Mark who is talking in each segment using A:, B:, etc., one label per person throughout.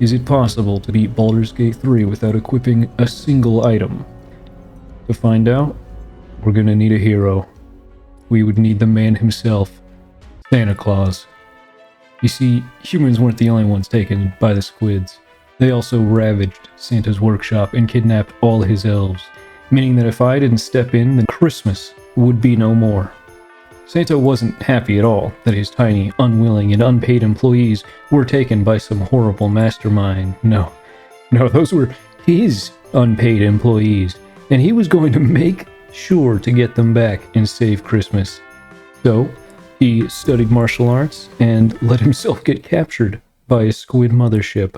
A: Is it possible to beat Baldur's Gate 3 without equipping a single item? To find out, we're gonna need a hero. We would need the man himself, Santa Claus. You see, humans weren't the only ones taken by the squids. They also ravaged Santa's workshop and kidnapped all his elves, meaning that if I didn't step in, then Christmas would be no more. Santa wasn't happy at all that his tiny, unwilling, and unpaid employees were taken by some horrible mastermind. No, those were his unpaid employees, and he was going to make sure to get them back and save Christmas. So, he studied martial arts and let himself get captured by a squid mothership.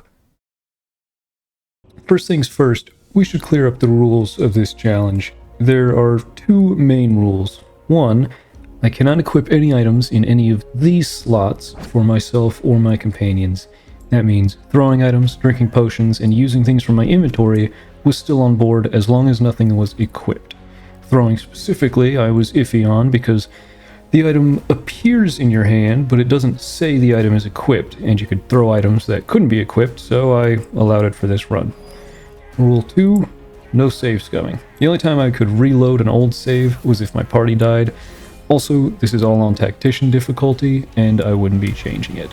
A: First things first, we should clear up the rules of this challenge. There are two main rules. One, I cannot equip any items in any of these slots for myself or my companions. That means throwing items, drinking potions, and using things from my inventory was still on board as long as nothing was equipped. Throwing specifically, I was iffy on because the item appears in your hand, but it doesn't say the item is equipped, and you could throw items that couldn't be equipped, so I allowed it for this run. Rule 2, no save scumming. The only time I could reload an old save was if my party died. Also, this is all on tactician difficulty, and I wouldn't be changing it.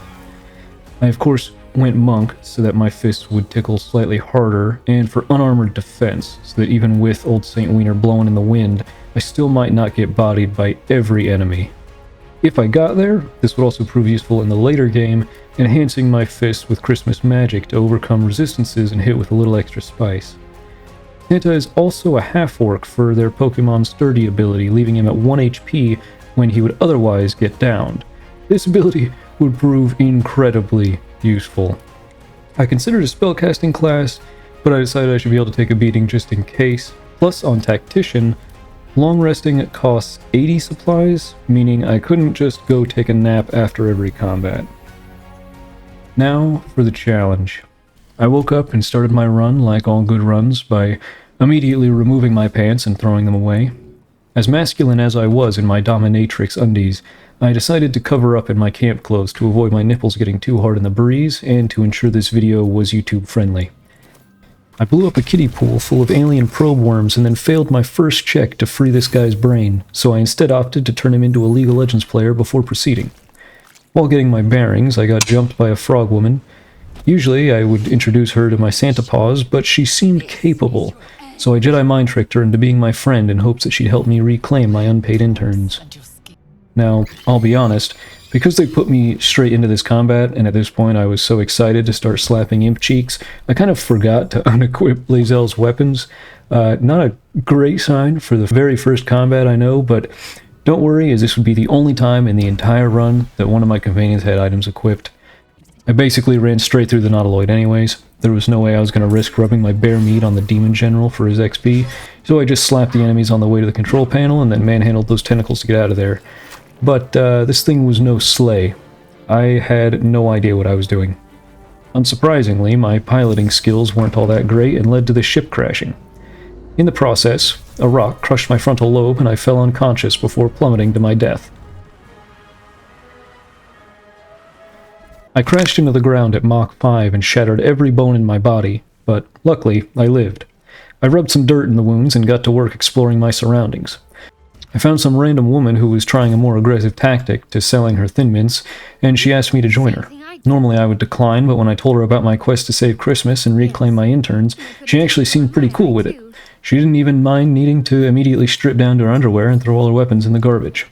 A: I of course went monk so that my fists would tickle slightly harder, and for unarmored defense, so that even with old Saint Wiener blowing in the wind, I still might not get bodied by every enemy. If I got there, this would also prove useful in the later game, enhancing my fists with Christmas magic to overcome resistances and hit with a little extra spice. Santa is also a half-orc for their Pokemon Sturdy ability, leaving him at 1 HP when he would otherwise get downed. This ability would prove incredibly useful. I considered a spellcasting class, but I decided I should be able to take a beating just in case. Plus, on Tactician, long resting costs 80 supplies, meaning I couldn't just go take a nap after every combat. Now for the challenge. I woke up and started my run like all good runs by immediately removing my pants and throwing them away. As masculine as I was in my dominatrix undies, I decided to cover up in my camp clothes to avoid my nipples getting too hard in the breeze and to ensure this video was YouTube friendly. I blew up a kiddie pool full of alien probe worms and then failed my first check to free this guy's brain, so I instead opted to turn him into a League of Legends player before proceeding. While getting my bearings, I got jumped by a frog woman. Usually I would introduce her to my Santa paws, but she seemed capable, so I Jedi mind tricked her into being my friend in hopes that she'd help me reclaim my unpaid interns. Now, I'll be honest, because they put me straight into this combat, and at this point I was so excited to start slapping imp cheeks, I kind of forgot to unequip Lae'zel's weapons. Not a great sign for the very first combat, I know, but don't worry, as this would be the only time in the entire run that one of my companions had items equipped. I basically ran straight through the Nautiloid anyways. There was no way I was going to risk rubbing my bare meat on the Demon General for his XP, so I just slapped the enemies on the way to the control panel and then manhandled those tentacles to get out of there. But this thing was no sleigh. I had no idea what I was doing. Unsurprisingly, my piloting skills weren't all that great and led to the ship crashing. In the process, a rock crushed my frontal lobe and I fell unconscious before plummeting to my death. I crashed into the ground at Mach 5 and shattered every bone in my body, but luckily I lived. I rubbed some dirt in the wounds and got to work exploring my surroundings. I found some random woman who was trying a more aggressive tactic to selling her Thin Mints, and she asked me to join her. Normally I would decline, but when I told her about my quest to save Christmas and reclaim my interns, she actually seemed pretty cool with it. She didn't even mind needing to immediately strip down to her underwear and throw all her weapons in the garbage.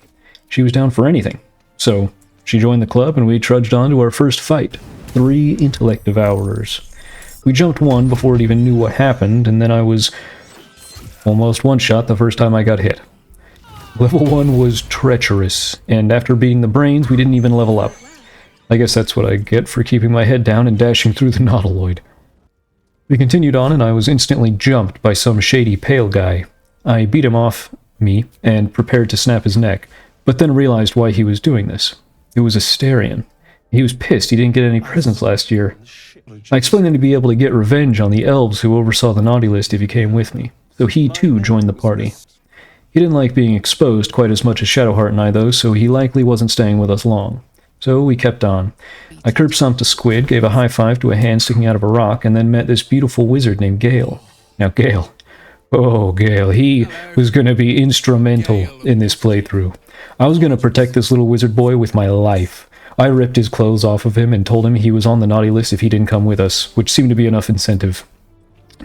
A: She was down for anything. So, she joined the club and we trudged on to our first fight. 3 intellect devourers. We jumped one before it even knew what happened, and then I was almost one-shot the first time I got hit. Level 1 was treacherous, and after beating the brains, we didn't even level up. I guess that's what I get for keeping my head down and dashing through the Nautiloid. We continued on, and I was instantly jumped by some shady pale guy. I beat him off me and prepared to snap his neck, but then realized why he was doing this. It was Asterion. He was pissed he didn't get any presents last year. I explained him to be able to get revenge on the elves who oversaw the naughty list if he came with me, so he too joined the party. He didn't like being exposed quite as much as Shadowheart and I though, so he likely wasn't staying with us long. So we kept on. I curb stomped a squid, gave a high five to a hand sticking out of a rock, and then met this beautiful wizard named Gale. Now Gale. Oh, Gale. He was going to be instrumental in this playthrough. I was going to protect this little wizard boy with my life. I ripped his clothes off of him and told him he was on the naughty list if he didn't come with us, which seemed to be enough incentive.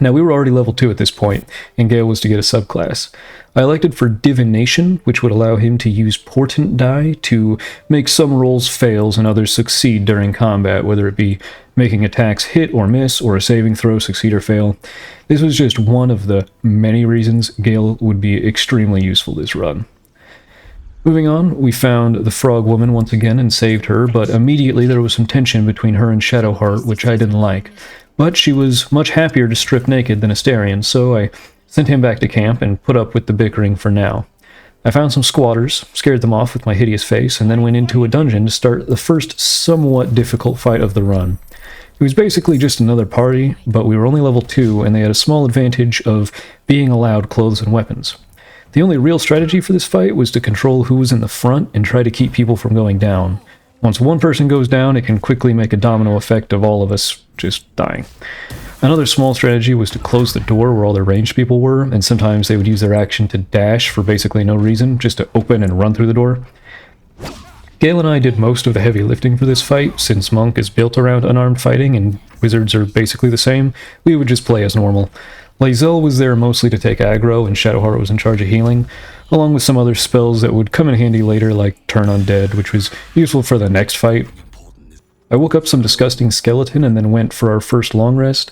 A: Now, we were already level 2 at this point, and Gale was to get a subclass. I elected for Divination, which would allow him to use Portent die to make some rolls fails and others succeed during combat, whether it be making attacks hit or miss, or a saving throw succeed or fail. This was just one of the many reasons Gale would be extremely useful this run. Moving on, we found the frog woman once again and saved her, but immediately there was some tension between her and Shadowheart, which I didn't like. But she was much happier to strip naked than Astarion, so I sent him back to camp and put up with the bickering for now. I found some squatters, scared them off with my hideous face, and then went into a dungeon to start the first somewhat difficult fight of the run. It was basically just another party, but we were only level 2, and they had a small advantage of being allowed clothes and weapons. The only real strategy for this fight was to control who was in the front and try to keep people from going down. Once one person goes down, it can quickly make a domino effect of all of us just dying. Another small strategy was to close the door where all the ranged people were, and sometimes they would use their action to dash for basically no reason, just to open and run through the door. Gale and I did most of the heavy lifting for this fight, since Monk is built around unarmed fighting and wizards are basically the same. We would just play as normal. Lae'zel was there mostly to take aggro, and Shadowheart was in charge of healing, along with some other spells that would come in handy later, like Turn Undead, which was useful for the next fight. I woke up some disgusting skeleton and then went for our first long rest.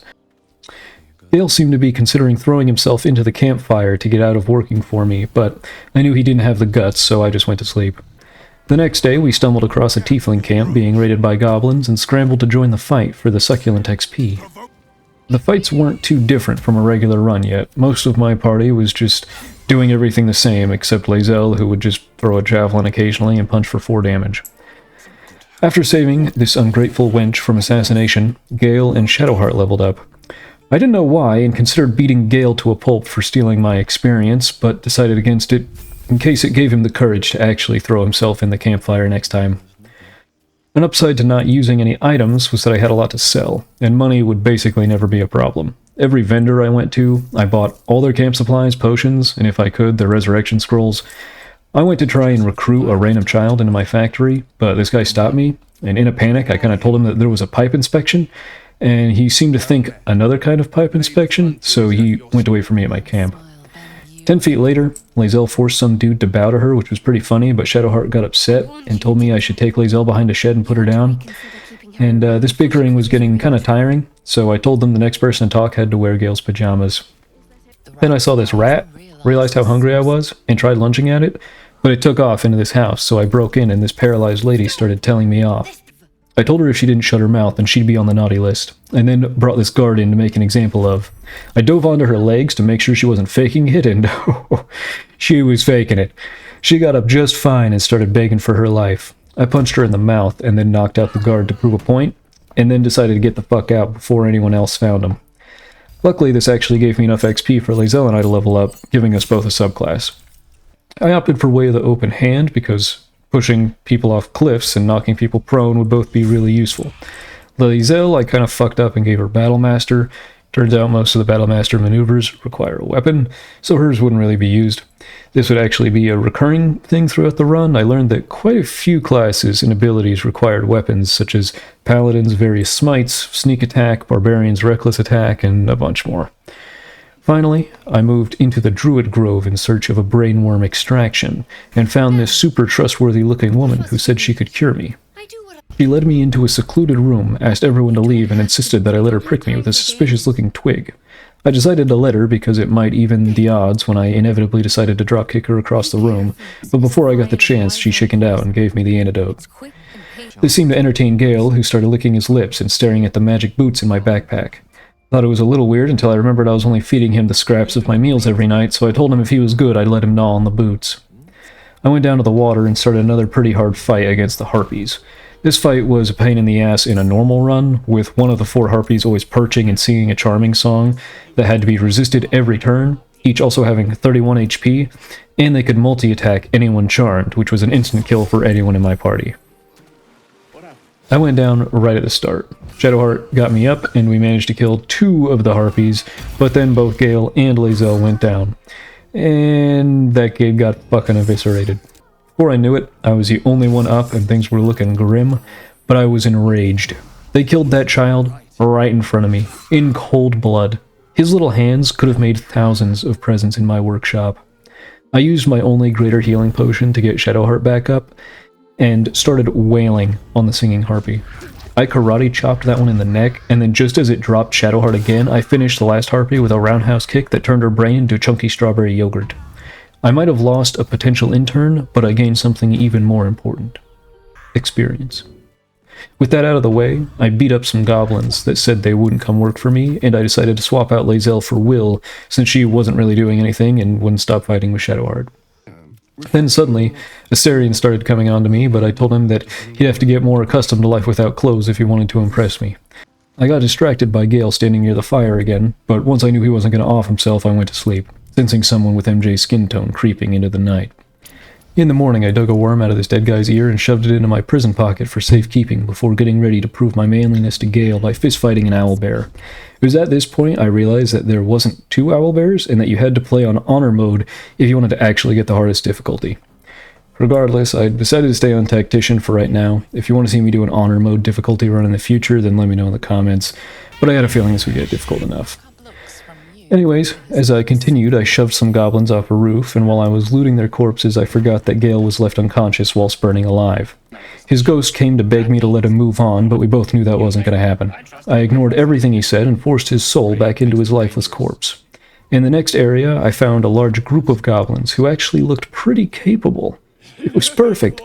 A: Gale seemed to be considering throwing himself into the campfire to get out of working for me, but I knew he didn't have the guts, so I just went to sleep. The next day, we stumbled across a tiefling camp being raided by goblins and scrambled to join the fight for the succulent XP. The fights weren't too different from a regular run yet. Most of my party was just doing everything the same, except Lae'zel, who would just throw a javelin occasionally and punch for 4 damage. After saving this ungrateful wench from assassination, Gale and Shadowheart leveled up. I didn't know why, and considered beating Gale to a pulp for stealing my experience, but decided against it in case it gave him the courage to actually throw himself in the campfire next time. An upside to not using any items was that I had a lot to sell, and money would basically never be a problem. Every vendor I went to, I bought all their camp supplies, potions, and if I could, their resurrection scrolls. I went to try and recruit a random child into my factory, but this guy stopped me, and in a panic I kind of told him that there was a pipe inspection, and he seemed to think another kind of pipe inspection, so he went away from me at my camp. 10 feet later, Lae'zel forced some dude to bow to her, which was pretty funny, but Shadowheart got upset and told me I should take Lae'zel behind a shed and put her down. And this bickering was getting kind of tiring, so I told them the next person to talk had to wear Gale's pajamas. Then I saw this rat, realized how hungry I was, and tried lunging at it, but it took off into this house, so I broke in and this paralyzed lady started telling me off. I told her if she didn't shut her mouth, then she'd be on the naughty list, and then brought this guard in to make an example of. I dove onto her legs to make sure she wasn't faking it, and she was faking it. She got up just fine and started begging for her life. I punched her in the mouth and then knocked out the guard to prove a point, and then decided to get the fuck out before anyone else found him. Luckily, this actually gave me enough XP for Lae'zel and I to level up, giving us both a subclass. I opted for Way of the Open Hand because pushing people off cliffs and knocking people prone would both be really useful. Lae'zel, I kind of fucked up and gave her Battlemaster. Turns out most of the Battlemaster maneuvers require a weapon, so hers wouldn't really be used. This would actually be a recurring thing throughout the run. I learned that quite a few classes and abilities required weapons, such as Paladins' various smites, Sneak Attack, Barbarians' Reckless Attack, and a bunch more. Finally, I moved into the Druid Grove in search of a brainworm extraction, and found this super trustworthy-looking woman who said she could cure me. She led me into a secluded room, asked everyone to leave, and insisted that I let her prick me with a suspicious-looking twig. I decided to let her because it might even the odds when I inevitably decided to dropkick her across the room, but before I got the chance, she chickened out and gave me the antidote. This seemed to entertain Gale, who started licking his lips and staring at the magic boots in my backpack. Thought it was a little weird until I remembered I was only feeding him the scraps of my meals every night, so I told him if he was good I'd let him gnaw on the boots. I went down to the water and started another pretty hard fight against the harpies. This fight was a pain in the ass in a normal run, with one of the 4 harpies always perching and singing a charming song that had to be resisted every turn, each also having 31 HP, and they could multi-attack anyone charmed, which was an instant kill for anyone in my party. I went down right at the start. Shadowheart got me up, and we managed to kill 2 of the harpies, but then both Gale and Lae'zel went down. And that kid got fucking eviscerated. Before I knew it, I was the only one up and things were looking grim, but I was enraged. They killed that child right in front of me, in cold blood. His little hands could have made thousands of presents in my workshop. I used my only greater healing potion to get Shadowheart back up, and started wailing on the singing harpy. I karate chopped that one in the neck, and then just as it dropped Shadowheart again, I finished the last harpy with a roundhouse kick that turned her brain into chunky strawberry yogurt. I might have lost a potential intern, but I gained something even more important. Experience. With that out of the way, I beat up some goblins that said they wouldn't come work for me, and I decided to swap out Lae'zel for Will, since she wasn't really doing anything and wouldn't stop fighting with Shadowheart. Then suddenly, Astarion started coming on to me, but I told him that he'd have to get more accustomed to life without clothes if he wanted to impress me. I got distracted by Gale standing near the fire again, but once I knew he wasn't going to off himself, I went to sleep, sensing someone with MJ's skin tone creeping into the night. In the morning, I dug a worm out of this dead guy's ear and shoved it into my prison pocket for safekeeping before getting ready to prove my manliness to Gale by fistfighting an owlbear. It was at this point I realized that there wasn't 2 owlbears and that you had to play on honor mode if you wanted to actually get the hardest difficulty. Regardless, I decided to stay on tactician for right now. If you want to see me do an honor mode difficulty run in the future, then let me know in the comments, but I had a feeling this would get difficult enough. Anyways, as I continued, I shoved some goblins off a roof, and while I was looting their corpses, I forgot that Gale was left unconscious whilst burning alive. His ghost came to beg me to let him move on, but we both knew that wasn't going to happen. I ignored everything he said and forced his soul back into his lifeless corpse. In the next area, I found a large group of goblins who actually looked pretty capable. It was perfect.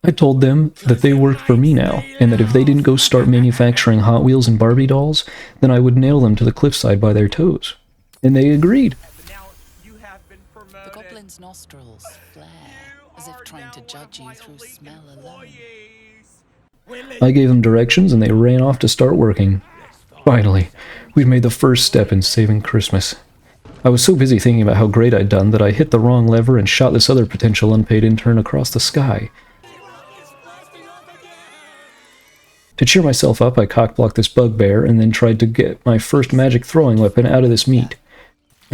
A: I told them that they worked for me now, and that if they didn't go start manufacturing Hot Wheels and Barbie dolls, then I would nail them to the cliffside by their toes. And they agreed.
B: The goblin's nostrils flare, as if trying to judge you through smell alone.
A: I gave them directions and they ran off to start working. Finally, we'd made the first step in saving Christmas. I was so busy thinking about how great I'd done that I hit the wrong lever and shot this other potential unpaid intern across the sky. To cheer myself up, I cockblocked this bugbear and then tried to get my first magic throwing weapon out of this meat.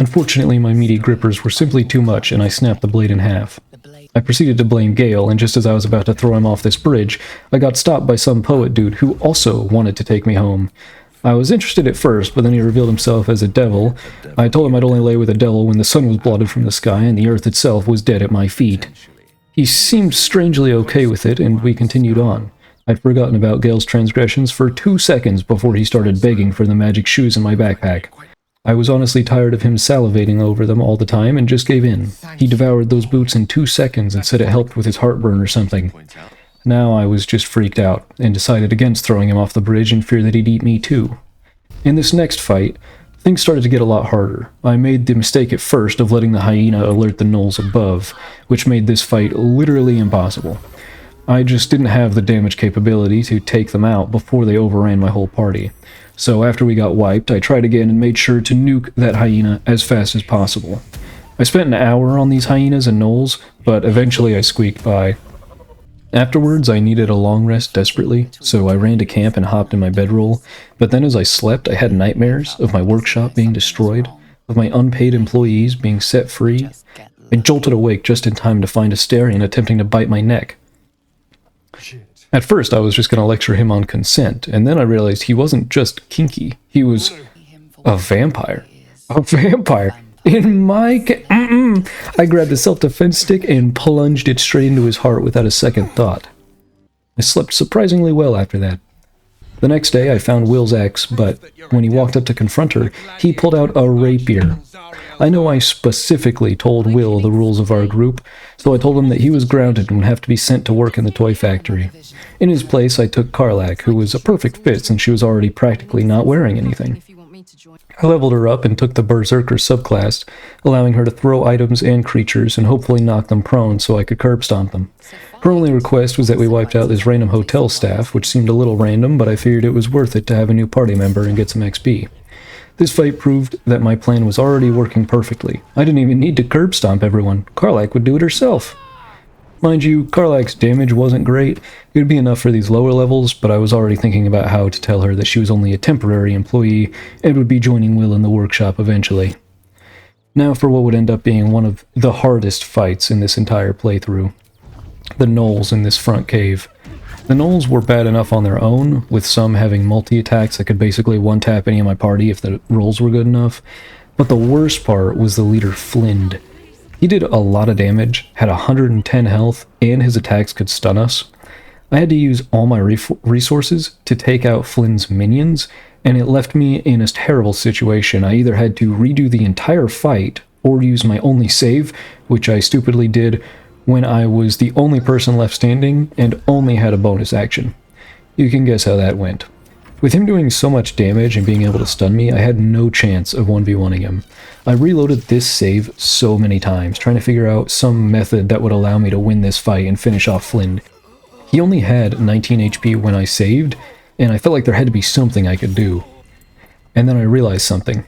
A: Unfortunately, my meaty grippers were simply too much, and I snapped the blade in half. I proceeded to blame Gale, and just as I was about to throw him off this bridge, I got stopped by some poet dude who also wanted to take me home. I was interested at first, but then he revealed himself as a devil. I told him I'd only lay with a devil when the sun was blotted from the sky and the earth itself was dead at my feet. He seemed strangely okay with it, and we continued on. I'd forgotten about Gale's transgressions for 2 seconds before he started begging for the magic shoes in my backpack. I was honestly tired of him salivating over them all the time and just gave in. He devoured those boots in 2 seconds and said it helped with his heartburn or something. Now I was just freaked out and decided against throwing him off the bridge in fear that he'd eat me too. In this next fight, things started to get a lot harder. I made the mistake at first of letting the hyena alert the gnolls above, which made this fight literally impossible. I just didn't have the damage capability to take them out before they overran my whole party. So after we got wiped, I tried again and made sure to nuke that hyena as fast as possible. I spent an hour on these hyenas and gnolls, but eventually I squeaked by. Afterwards, I needed a long rest desperately, so I ran to camp and hopped in my bedroll, but then as I slept, I had nightmares of my workshop being destroyed, of my unpaid employees being set free. I jolted awake just in time to find Astarion attempting to bite my neck. At first, I was just going to lecture him on consent, and then I realized he wasn't just kinky, he was a vampire. A vampire! In my I grabbed a self-defense stick and plunged it straight into his heart without a second thought. I slept surprisingly well after that. The next day, I found Will's ex, but when he walked up to confront her, he pulled out a rapier. I know I specifically told Will the rules of our group, so I told him that he was grounded and would have to be sent to work in the toy factory. In his place, I took Karlach, who was a perfect fit since she was already practically not wearing anything. I leveled her up and took the Berserker subclass, allowing her to throw items and creatures and hopefully knock them prone so I could curb stomp them. Her only request was that we wiped out this random hotel staff, which seemed a little random, but I figured it was worth it to have a new party member and get some XP. This fight proved that my plan was already working perfectly. I didn't even need to curb stomp everyone. Karlach would do it herself. Mind you, Karlach's damage wasn't great. It would be enough for these lower levels, but I was already thinking about how to tell her that she was only a temporary employee and would be joining Will in the workshop eventually. Now for what would end up being one of the hardest fights in this entire playthrough. The gnolls in this front cave. The gnolls were bad enough on their own, with some having multi-attacks that could basically one-tap any of my party if the rolls were good enough, but the worst part was the leader Flind. He did a lot of damage, had 110 health, and his attacks could stun us. I had to use all my resources to take out Flind's minions, and it left me in a terrible situation. I either had to redo the entire fight, or use my only save, which I stupidly did when I was the only person left standing, and only had a bonus action. You can guess how that went. With him doing so much damage and being able to stun me, I had no chance of 1v1ing him. I reloaded this save so many times, trying to figure out some method that would allow me to win this fight and finish off Flind. He only had 19 HP when I saved, and I felt like there had to be something I could do. And then I realized something.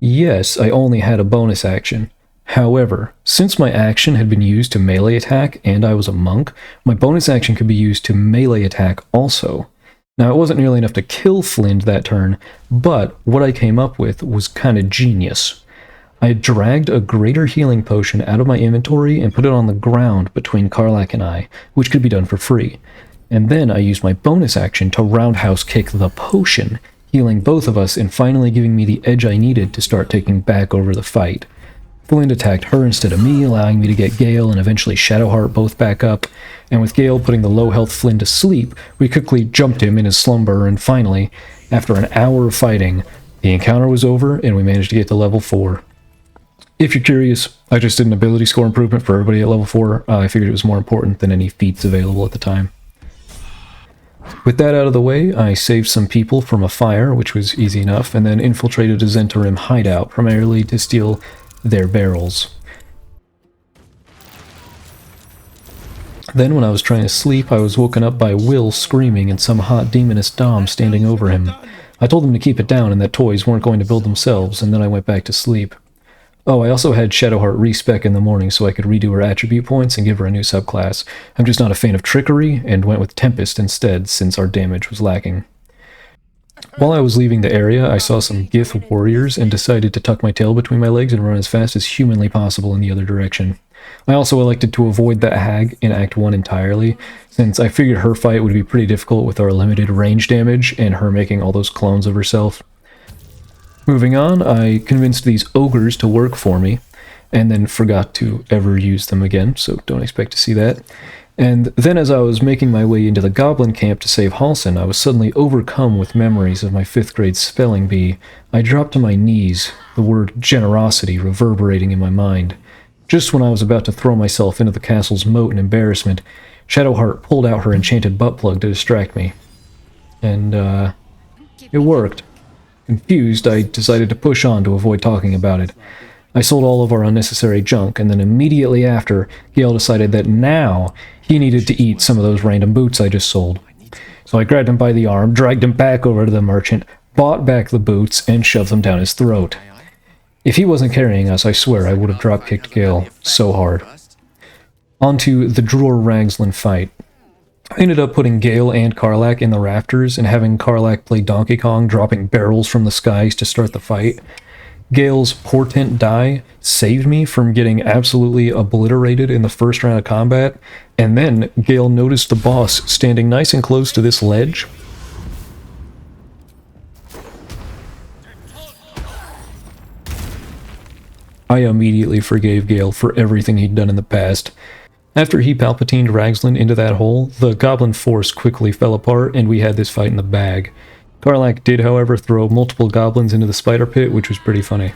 A: Yes, I only had a bonus action. However, since my action had been used to melee attack and I was a monk, my bonus action could be used to melee attack also. Now, it wasn't nearly enough to kill Flind that turn, but what I came up with was kind of genius. I had dragged a greater healing potion out of my inventory and put it on the ground between Karlach and I, which could be done for free. And then I used my bonus action to roundhouse kick the potion, healing both of us and finally giving me the edge I needed to start taking back over the fight. Flind attacked her instead of me, allowing me to get Gale and eventually Shadowheart both back up, and with Gale putting the low-health Flind to sleep, we quickly jumped him in his slumber, and finally, after an hour of fighting, the encounter was over and we managed to get to level 4. If you're curious, I just did an ability score improvement for everybody at level 4. I figured it was more important than any feats available at the time. With that out of the way, I saved some people from a fire, which was easy enough, and then infiltrated a Zhentarim hideout, primarily to steal their barrels. Then when I was trying to sleep, I was woken up by Will screaming and some hot demoness Dom standing over him. I told him to keep it down and that toys weren't going to build themselves, and then I went back to sleep. Oh, I also had Shadowheart respec in the morning so I could redo her attribute points and give her a new subclass. I'm just not a fan of trickery, and went with Tempest instead since our damage was lacking. While I was leaving the area, I saw some Gith warriors and decided to tuck my tail between my legs and run as fast as humanly possible in the other direction. I also elected to avoid that hag in Act 1 entirely, since I figured her fight would be pretty difficult with our limited range damage and her making all those clones of herself. Moving on, I convinced these ogres to work for me, and then forgot to ever use them again, so don't expect to see that. And then as I was making my way into the goblin camp to save Halsin, I was suddenly overcome with memories of my 5th grade spelling bee. I dropped to my knees, the word generosity reverberating in my mind. Just when I was about to throw myself into the castle's moat in embarrassment, Shadowheart pulled out her enchanted butt plug to distract me. And, it worked. Confused, I decided to push on to avoid talking about it. I sold all of our unnecessary junk, and then immediately after, Gale decided that now he needed to eat some of those random boots I just sold. So I grabbed him by the arm, dragged him back over to the merchant, bought back the boots, and shoved them down his throat. If he wasn't carrying us, I swear I would have drop-kicked Gale so hard. On to the Dror Ragslin fight. I ended up putting Gale and Karlach in the rafters and having Karlach play Donkey Kong, dropping barrels from the skies to start the fight. Gale's Portent die saved me from getting absolutely obliterated in the first round of combat, and then Gale noticed the boss standing nice and close to this ledge. I immediately forgave Gale for everything he'd done in the past. After he Palpatined Ragslin into that hole, the goblin force quickly fell apart and we had this fight in the bag. Karlach did, however, throw multiple goblins into the spider pit, which was pretty funny.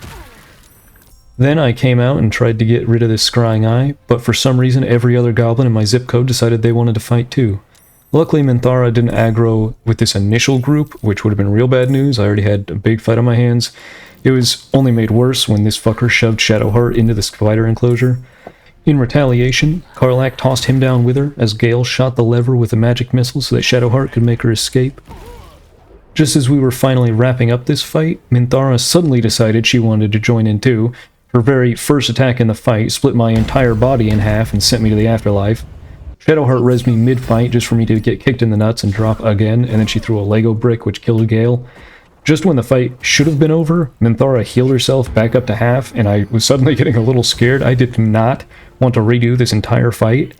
A: Then I came out and tried to get rid of this scrying eye, but for some reason every other goblin in my zip code decided they wanted to fight too. Luckily Minthara didn't aggro with this initial group, which would have been real bad news. I already had a big fight on my hands. It was only made worse when this fucker shoved Shadowheart into the spider enclosure. In retaliation, Karlach tossed him down with her as Gale shot the lever with a magic missile so that Shadowheart could make her escape. Just as we were finally wrapping up this fight, Minthara suddenly decided she wanted to join in too. Her very first attack in the fight split my entire body in half and sent me to the afterlife. Shadowheart resed me mid-fight just for me to get kicked in the nuts and drop again, and then she threw a Lego brick which killed Gale. Just when the fight should have been over, Minthara healed herself back up to half, and I was suddenly getting a little scared. I did not want to redo this entire fight.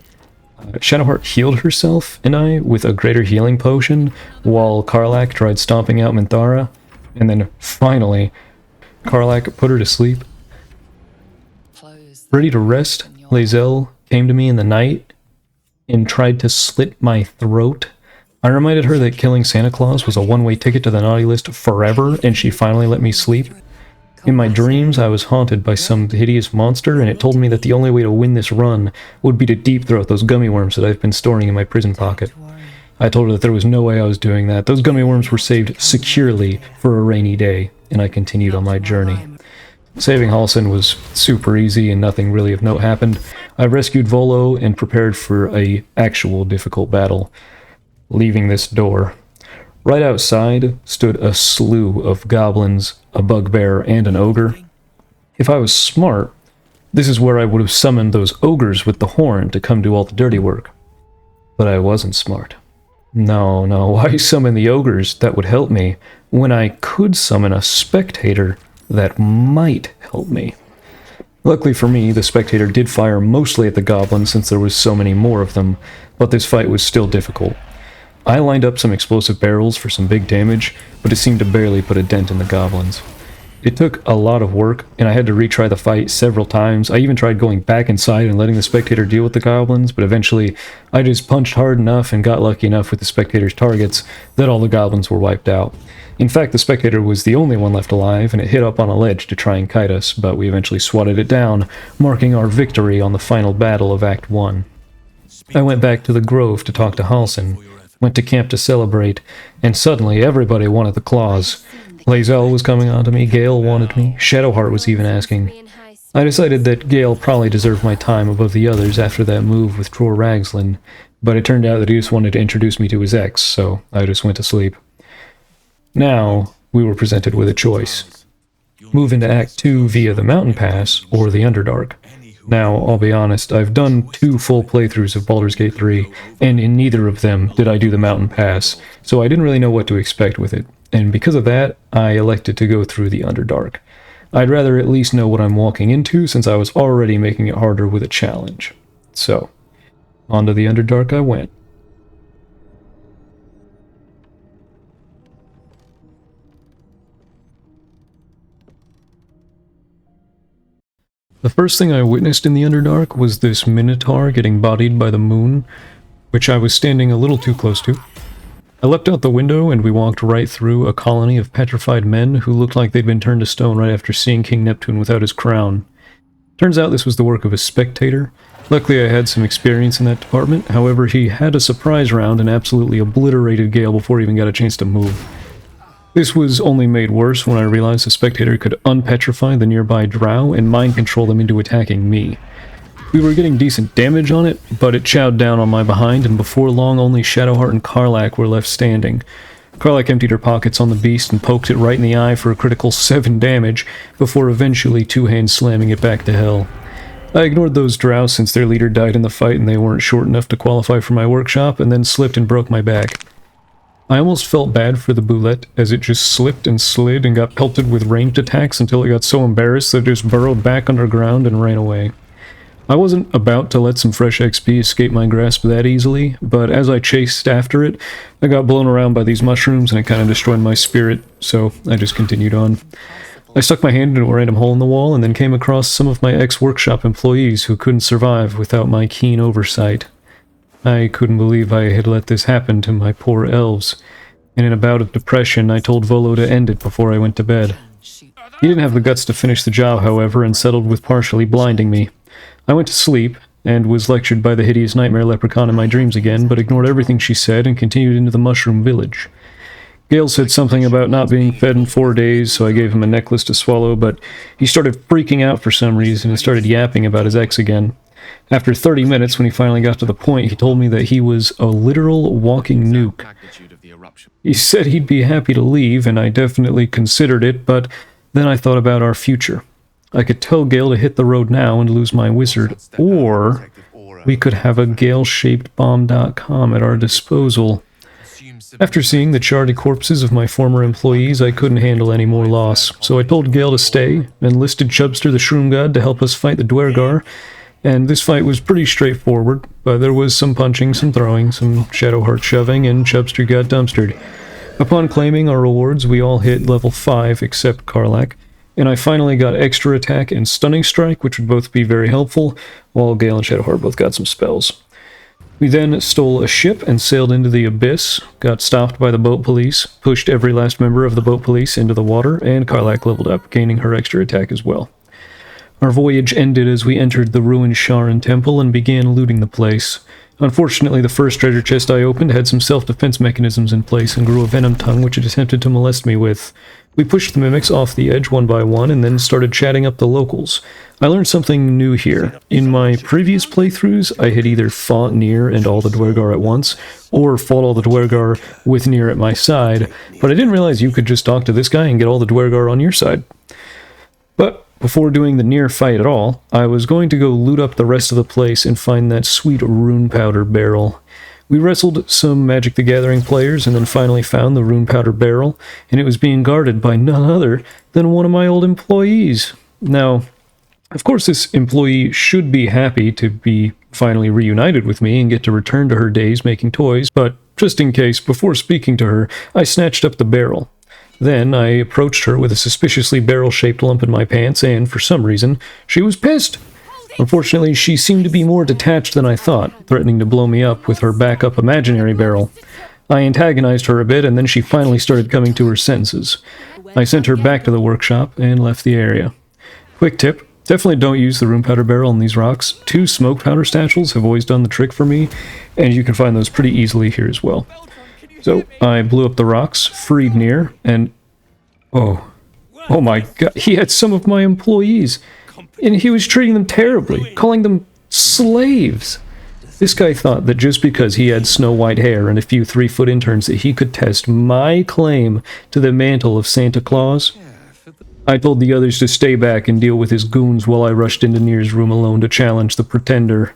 A: Shadowheart healed herself and I with a greater healing potion, while Karlach tried stomping out Minthara, and then finally, Karlach put her to sleep. Ready to rest, Lae'zel came to me in the night and tried to slit my throat. I reminded her that killing Santa Claus was a one-way ticket to the naughty list forever, and she finally let me sleep. In my dreams, I was haunted by some hideous monster, and it told me that the only way to win this run would be to deep-throat those gummy worms that I've been storing in my prison pocket. I told her that there was no way I was doing that. Those gummy worms were saved securely for a rainy day, and I continued on my journey. Saving Halsin was super easy and nothing really of note happened. I rescued Volo and prepared for a actual difficult battle. Leaving this door. Right outside stood a slew of goblins, a bugbear, and an ogre. If I was smart, this is where I would have summoned those ogres with the horn to come do all the dirty work. But I wasn't smart. No, why summon the ogres that would help me when I could summon a spectator that might help me? Luckily for me, the spectator did fire mostly at the goblins since there was so many more of them, but this fight was still difficult. I lined up some explosive barrels for some big damage, but it seemed to barely put a dent in the goblins. It took a lot of work, and I had to retry the fight several times. I even tried going back inside and letting the spectator deal with the goblins, but eventually I just punched hard enough and got lucky enough with the spectator's targets that all the goblins were wiped out. In fact, the spectator was the only one left alive, and it hit up on a ledge to try and kite us, but we eventually swatted it down, marking our victory on the final battle of Act 1. I went back to the grove to talk to Halsin, went to camp to celebrate, and suddenly everybody wanted the claws. Lae'zel was coming on to me, Gale wanted me, Shadowheart was even asking. I decided that Gale probably deserved my time above the others after that move with Tror Ragzlin, but it turned out that he just wanted to introduce me to his ex, so I just went to sleep. Now, we were presented with a choice. Move into Act 2 via the Mountain Pass, or the Underdark. Now, I'll be honest, I've done 2 full playthroughs of Baldur's Gate 3, and in neither of them did I do the Mountain Pass, so I didn't really know what to expect with it, and because of that, I elected to go through the Underdark. I'd rather at least know what I'm walking into, since I was already making it harder with a challenge. So, onto the Underdark I went. The first thing I witnessed in the Underdark was this Minotaur getting bodied by the moon, which I was standing a little too close to. I leapt out the window and we walked right through a colony of petrified men who looked like they'd been turned to stone right after seeing King Neptune without his crown. Turns out this was the work of a spectator. Luckily I had some experience in that department, however he had a surprise round and absolutely obliterated Gale before he even got a chance to move. This was only made worse when I realized the spectator could unpetrify the nearby drow and mind control them into attacking me. We were getting decent damage on it, but it chowed down on my behind, and before long only Shadowheart and Karlach were left standing. Karlach emptied her pockets on the beast and poked it right in the eye for a critical 7 damage, before eventually two-hand slamming it back to hell. I ignored those drow since their leader died in the fight and they weren't short enough to qualify for my workshop, and then slipped and broke my back. I almost felt bad for the boulette, as it just slipped and slid and got pelted with ranged attacks until it got so embarrassed that it just burrowed back underground and ran away. I wasn't about to let some fresh XP escape my grasp that easily, but as I chased after it, I got blown around by these mushrooms and it kind of destroyed my spirit, so I just continued on. I stuck my hand into a random hole in the wall and then came across some of my ex-workshop employees who couldn't survive without my keen oversight. I couldn't believe I had let this happen to my poor elves, and in a bout of depression I told Volo to end it before I went to bed. He didn't have the guts to finish the job, however, and settled with partially blinding me. I went to sleep, and was lectured by the hideous nightmare leprechaun in my dreams again, but ignored everything she said and continued into the mushroom village. Gale said something about not being fed in 4 days, so I gave him a necklace to swallow, but he started freaking out for some reason and started yapping about his ex again. After 30 minutes, when he finally got to the point, he told me that he was a literal walking nuke. He said he'd be happy to leave, and I definitely considered it, but then I thought about our future. I could tell Gale to hit the road now and lose my wizard, or we could have a Gale-shaped bomb.com at our disposal. After seeing the charred corpses of my former employees, I couldn't handle any more loss, so I told Gale to stay, enlisted Chubster the Shroom God to help us fight the Dwergar, and this fight was pretty straightforward, but there was some punching, some throwing, some Shadowheart shoving, and Chubster got dumpstered. Upon claiming our rewards, we all hit level 5 except Karlach, and I finally got extra attack and stunning strike, which would both be very helpful, while Gale and Shadowheart both got some spells. We then stole a ship and sailed into the abyss, got stopped by the boat police, pushed every last member of the boat police into the water, and Karlach leveled up, gaining her extra attack as well. Our voyage ended as we entered the ruined Sharan temple and began looting the place. Unfortunately, the first treasure chest I opened had some self-defense mechanisms in place and grew a venom tongue which it attempted to molest me with. We pushed the mimics off the edge one by one and then started chatting up the locals. I learned something new here. In my previous playthroughs, I had either fought Nier and all the Dwergar at once, or fought all the Dwergar with Nier at my side, but I didn't realize you could just talk to this guy and get all the Dwergar on your side. But before doing the Nier fight at all, I was going to go loot up the rest of the place and find that sweet rune powder barrel. We wrestled some Magic the Gathering players and then finally found the rune powder barrel, and it was being guarded by none other than one of my old employees. Now, of course this employee should be happy to be finally reunited with me and get to return to her days making toys, but just in case, before speaking to her, I snatched up the barrel. Then I approached her with a suspiciously barrel-shaped lump in my pants, and for some reason, she was pissed. Unfortunately, she seemed to be more detached than I thought, threatening to blow me up with her backup imaginary barrel. I antagonized her a bit, and then she finally started coming to her senses. I sent her back to the workshop and left the area. Quick tip, definitely don't use the rune powder barrel on these rocks. 2 smoke powder satchels have always done the trick for me, and you can find those pretty easily here as well. So, I blew up the rocks, freed Nier, and... Oh my god, he had some of my employees! And he was treating them terribly, calling them slaves. This guy thought that just because he had snow-white hair and a few 3-foot interns that he could test my claim to the mantle of Santa Claus. I told the others to stay back and deal with his goons while I rushed into Nier's room alone to challenge the Pretender.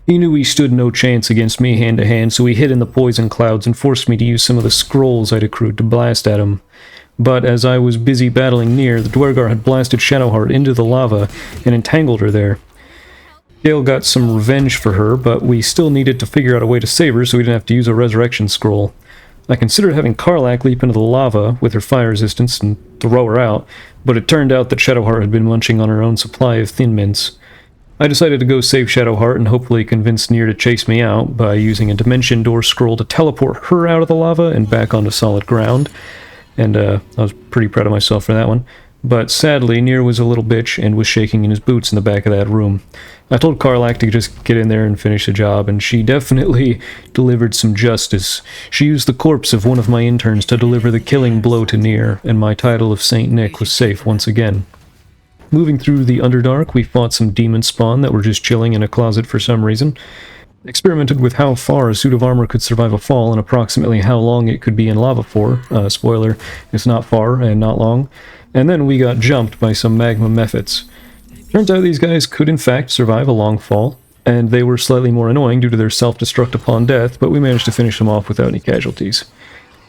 A: He knew he stood no chance against me hand-to-hand, so he hid in the poison clouds and forced me to use some of the scrolls I'd accrued to blast at him. But as I was busy battling Nier, the Dwergar had blasted Shadowheart into the lava and entangled her there. Gale got some revenge for her, but we still needed to figure out a way to save her so we didn't have to use a resurrection scroll. I considered having Karlach leap into the lava with her fire resistance and throw her out, but it turned out that Shadowheart had been munching on her own supply of Thin Mints. I decided to go save Shadowheart and hopefully convince Nier to chase me out by using a Dimension Door scroll to teleport her out of the lava and back onto solid ground. And I was pretty proud of myself for that one. But sadly, Nier was a little bitch and was shaking in his boots in the back of that room. I told Karlach to just get in there and finish the job, and she definitely delivered some justice. She used the corpse of one of my interns to deliver the killing blow to Nier, and my title of Saint Nick was safe once again. Moving through the Underdark, we fought some demon spawn that were just chilling in a closet for some reason. Experimented with how far a suit of armor could survive a fall and approximately how long it could be in lava for. Spoiler, it's not far and not long. And then we got jumped by some magma mephits. Turns out these guys could in fact survive a long fall, and they were slightly more annoying due to their self-destruct upon death, but we managed to finish them off without any casualties.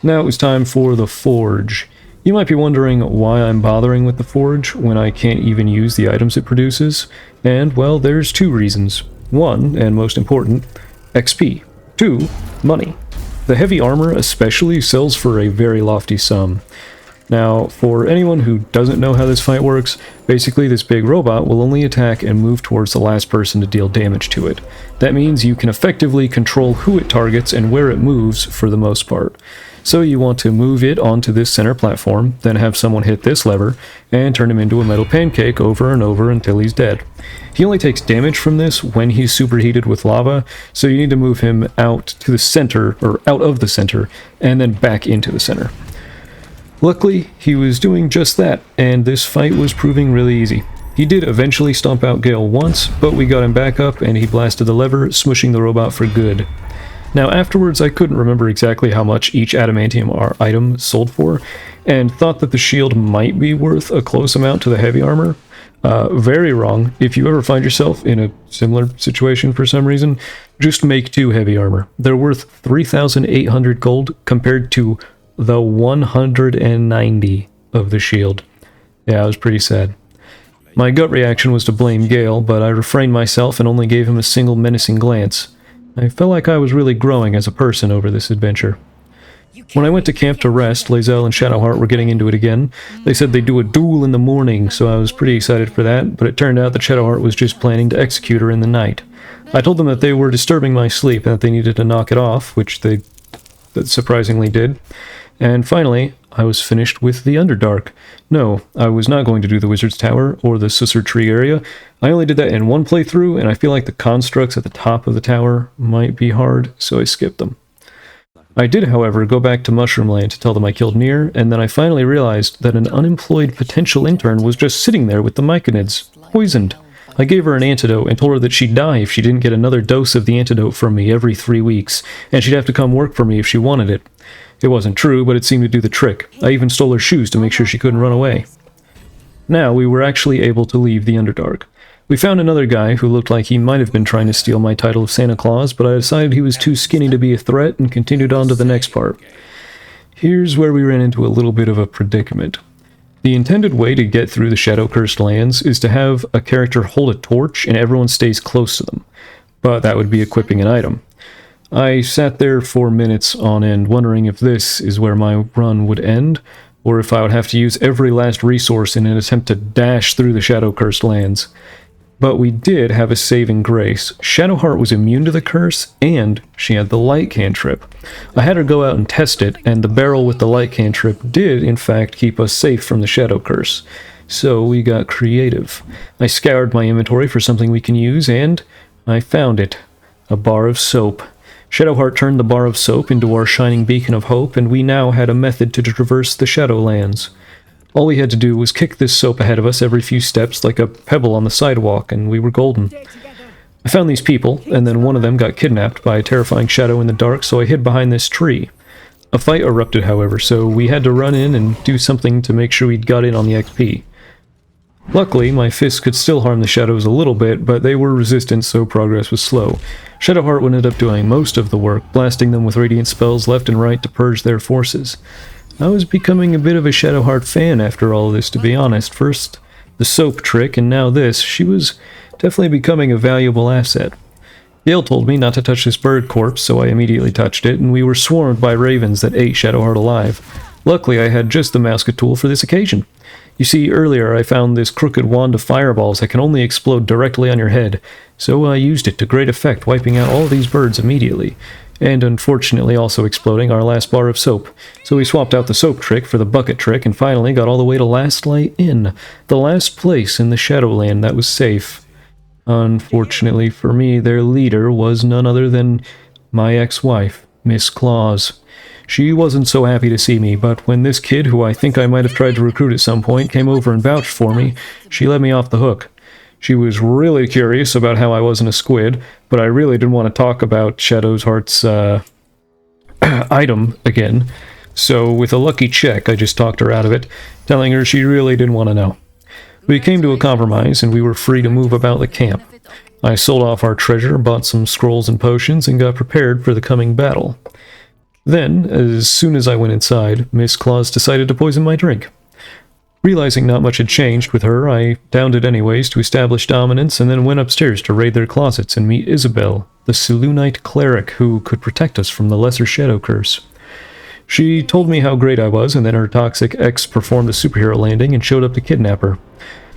A: Now it was time for the Forge. You might be wondering why I'm bothering with the Forge when I can't even use the items it produces, and well, there's 2 reasons. 1, and most important, XP. 2, money. The heavy armor especially sells for a very lofty sum. Now, for anyone who doesn't know how this fight works, basically this big robot will only attack and move towards the last person to deal damage to it. That means you can effectively control who it targets and where it moves for the most part. So you want to move it onto this center platform, then have someone hit this lever, and turn him into a metal pancake over and over until he's dead. He only takes damage from this when he's superheated with lava, so you need to move him out to the center, or out of the center, and then back into the center. Luckily, he was doing just that, and this fight was proving really easy. He did eventually stomp out Gale once, but we got him back up and he blasted the lever, smushing the robot for good. Now afterwards I couldn't remember exactly how much each adamantium item sold for, and thought that the shield might be worth a close amount to the heavy armor. Very wrong. If you ever find yourself in a similar situation for some reason, just make 2 heavy armor. They're worth 3,800 gold compared to the 190 of the shield. Yeah, it was pretty sad. My gut reaction was to blame Gale, but I refrained myself and only gave him a single menacing glance. I felt like I was really growing as a person over this adventure. When I went to camp to rest, Lae'zel and Shadowheart were getting into it again. They said they'd do a duel in the morning, so I was pretty excited for that, but it turned out that Shadowheart was just planning to execute her in the night. I told them that they were disturbing my sleep and that they needed to knock it off, which they surprisingly did. And finally, I was finished with the Underdark. No, I was not going to do the Wizard's Tower or the Susur Tree area. I only did that in one playthrough, and I feel like the constructs at the top of the tower might be hard, so I skipped them. I did, however, go back to Mushroomland to tell them I killed Nier, and then I finally realized that an unemployed potential intern was just sitting there with the myconids, poisoned. I gave her an antidote and told her that she'd die if she didn't get another dose of the antidote from me every 3 weeks, and she'd have to come work for me if she wanted it. It wasn't true, but it seemed to do the trick. I even stole her shoes to make sure she couldn't run away. Now we were actually able to leave the Underdark. We found another guy who looked like he might have been trying to steal my title of Santa Claus, but I decided he was too skinny to be a threat and continued on to the next part. Here's where we ran into a little bit of a predicament. The intended way to get through the Shadow-Cursed lands is to have a character hold a torch and everyone stays close to them, but that would be equipping an item. I sat there for minutes on end wondering if this is where my run would end, or if I would have to use every last resource in an attempt to dash through the Shadow-Cursed lands. But we did have a saving grace. Shadowheart was immune to the curse, and she had the light cantrip. I had her go out and test it, and the barrel with the light cantrip did, in fact, keep us safe from the Shadow Curse. So we got creative. I scoured my inventory for something we can use, and I found it. A bar of soap. Shadowheart turned the bar of soap into our shining beacon of hope, and we now had a method to traverse the Shadowlands. All we had to do was kick this soap ahead of us every few steps like a pebble on the sidewalk, and we were golden. I found these people, and then one of them got kidnapped by a terrifying shadow in the dark, so I hid behind this tree. A fight erupted, however, so we had to run in and do something to make sure we'd got in on the XP. Luckily, my fists could still harm the shadows a little bit, but they were resistant, so progress was slow. Shadowheart ended up doing most of the work, blasting them with radiant spells left and right to purge their forces. I was becoming a bit of a Shadowheart fan after all of this, to be honest. First, the soap trick, and now this. She was definitely becoming a valuable asset. Gale told me not to touch this bird corpse, so I immediately touched it, and we were swarmed by ravens that ate Shadowheart alive. Luckily, I had just the Musket-tool for this occasion. You see, earlier I found this crooked wand of fireballs that can only explode directly on your head, so I used it to great effect, wiping out all these birds immediately. And unfortunately also exploding our last bar of soap. So we swapped out the soap trick for the bucket trick and finally got all the way to Last Light Inn, the last place in the Shadowland that was safe. Unfortunately for me, their leader was none other than my ex-wife, Miss Claus. She wasn't so happy to see me, but when this kid, who I think I might have tried to recruit at some point, came over and vouched for me, she let me off the hook. She was really curious about how I wasn't a squid, but I really didn't want to talk about Shadowheart's item again. So with a lucky check, I just talked her out of it, telling her she really didn't want to know. We came to a compromise, and we were free to move about the camp. I sold off our treasure, bought some scrolls and potions, and got prepared for the coming battle. Then, as soon as I went inside, Miss Claus decided to poison my drink. Realizing not much had changed with her, I downed it anyways to establish dominance and then went upstairs to raid their closets and meet Isabel, the Selûnite cleric who could protect us from the Lesser Shadow Curse. She told me how great I was, and then her toxic ex performed a superhero landing and showed up to kidnap her.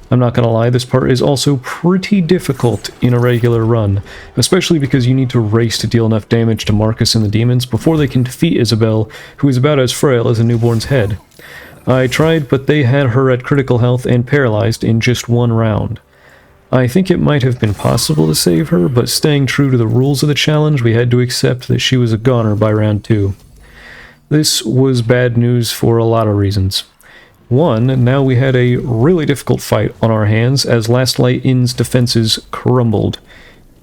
A: I'm not gonna lie, this part is also pretty difficult in a regular run, especially because you need to race to deal enough damage to Marcus and the demons before they can defeat Isabel, who is about as frail as a newborn's head. I tried, but they had her at critical health and paralyzed in just one round. I think it might have been possible to save her, but staying true to the rules of the challenge, we had to accept that she was a goner by round 2. This was bad news for a lot of reasons. One, now we had a really difficult fight on our hands as Last Light Inn's defenses crumbled.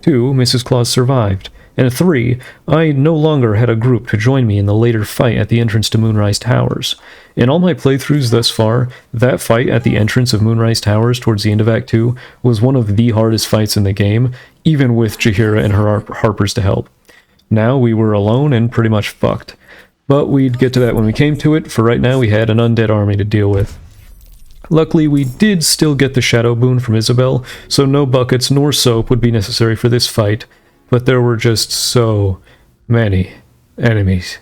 A: 2, Mrs. Claus survived, And 3, I no longer had a group to join me in the later fight at the entrance to Moonrise Towers. In all my playthroughs thus far, that fight at the entrance of Moonrise Towers towards the end of Act 2 was one of the hardest fights in the game, even with Jaheira and her Harpers to help. Now we were alone and pretty much fucked. But we'd get to that when we came to it. For right now, we had an undead army to deal with. Luckily, we did still get the shadow boon from Isabel, so no buckets nor soap would be necessary for this fight, but there were just so many enemies.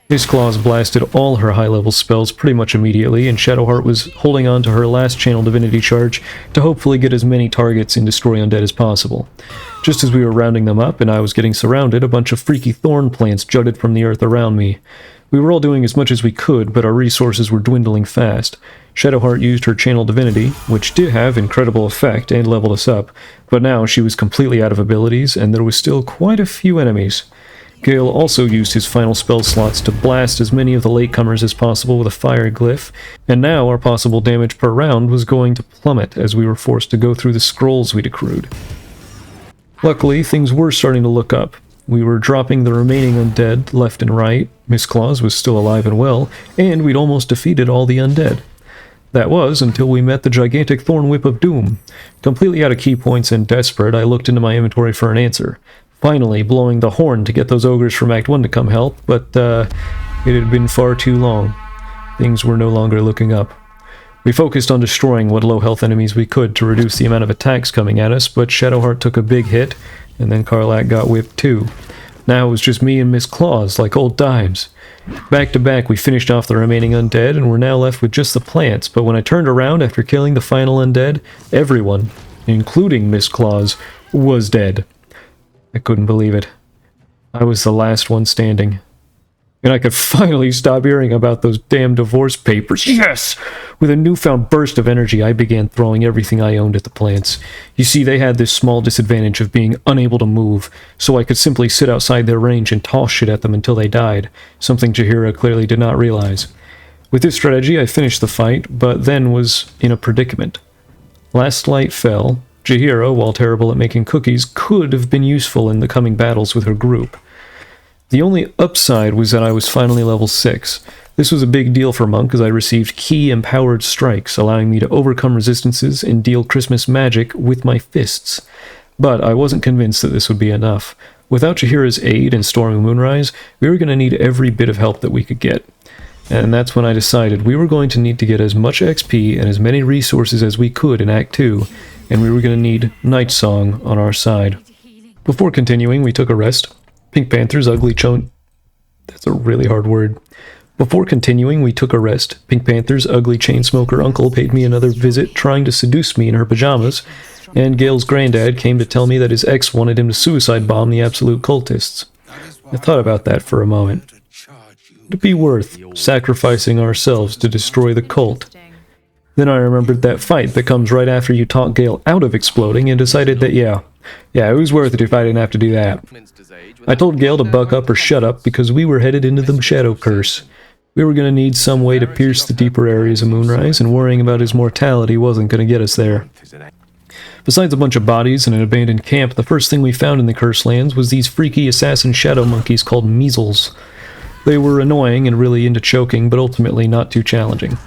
A: His claws blasted all her high-level spells pretty much immediately, and Shadowheart was holding on to her last channel divinity charge to hopefully get as many targets and destroy undead as possible. Just as we were rounding them up and I was getting surrounded, a bunch of freaky thorn plants jutted from the earth around me. We were all doing as much as we could, but our resources were dwindling fast. Shadowheart used her channel divinity, which did have incredible effect and leveled us up, but now she was completely out of abilities, and there was still quite a few enemies. Gale also used his final spell slots to blast as many of the latecomers as possible with a fire glyph, and now our possible damage per round was going to plummet as we were forced to go through the scrolls we'd accrued. Luckily, things were starting to look up. We were dropping the remaining undead left and right, Miss Claus was still alive and well, and we'd almost defeated all the undead. That was until we met the gigantic Thorn Whip of Doom. Completely out of key points and desperate, I looked into my inventory for an answer. Finally blowing the horn to get those ogres from Act 1 to come help, but it had been far too long. Things were no longer looking up. We focused on destroying what low health enemies we could to reduce the amount of attacks coming at us, but Shadowheart took a big hit, and then Karlach got whipped too. Now it was just me and Miss Claus, like old times. Back to back, we finished off the remaining undead, and were now left with just the plants, but when I turned around after killing the final undead, everyone, including Miss Claus, was dead. I couldn't believe it. I was the last one standing. And I could finally stop hearing about those damn divorce papers. Yes! With a newfound burst of energy, I began throwing everything I owned at the plants. You see, they had this small disadvantage of being unable to move, so I could simply sit outside their range and toss shit at them until they died, something Jaheira clearly did not realize. With this strategy, I finished the fight, but then was in a predicament. Last light fell. Jaheira, while terrible at making cookies, could have been useful in the coming battles with her group. The only upside was that I was finally level 6. This was a big deal for Monk as I received key empowered strikes, allowing me to overcome resistances and deal Christmas magic with my fists. But I wasn't convinced that this would be enough. Without Jaheira's aid in storming Moonrise, we were going to need every bit of help that we could get. And that's when I decided we were going to need to get as much XP and as many resources as we could in Act 2, and we were going to need Night Song on our side. Before continuing, we took a rest. Pink Panther's ugly That's a really hard word. Before continuing, we took a rest. Pink Panther's ugly chain-smoker uncle paid me another visit, trying to seduce me in her pajamas, and Gale's granddad came to tell me that his ex wanted him to suicide bomb the absolute cultists. I thought about that for a moment. Would it be worth sacrificing ourselves to destroy the cult? Then I remembered that fight that comes right after you talk Gale out of exploding and decided that yeah, it was worth it if I didn't have to do that. I told Gale to buck up or shut up because we were headed into the Shadow Curse. We were going to need some way to pierce the deeper areas of Moonrise, and worrying about his mortality wasn't going to get us there. Besides a bunch of bodies and an abandoned camp, the first thing we found in the Cursed Lands was these freaky assassin shadow monkeys called Measles. They were annoying and really into choking, but ultimately not too challenging.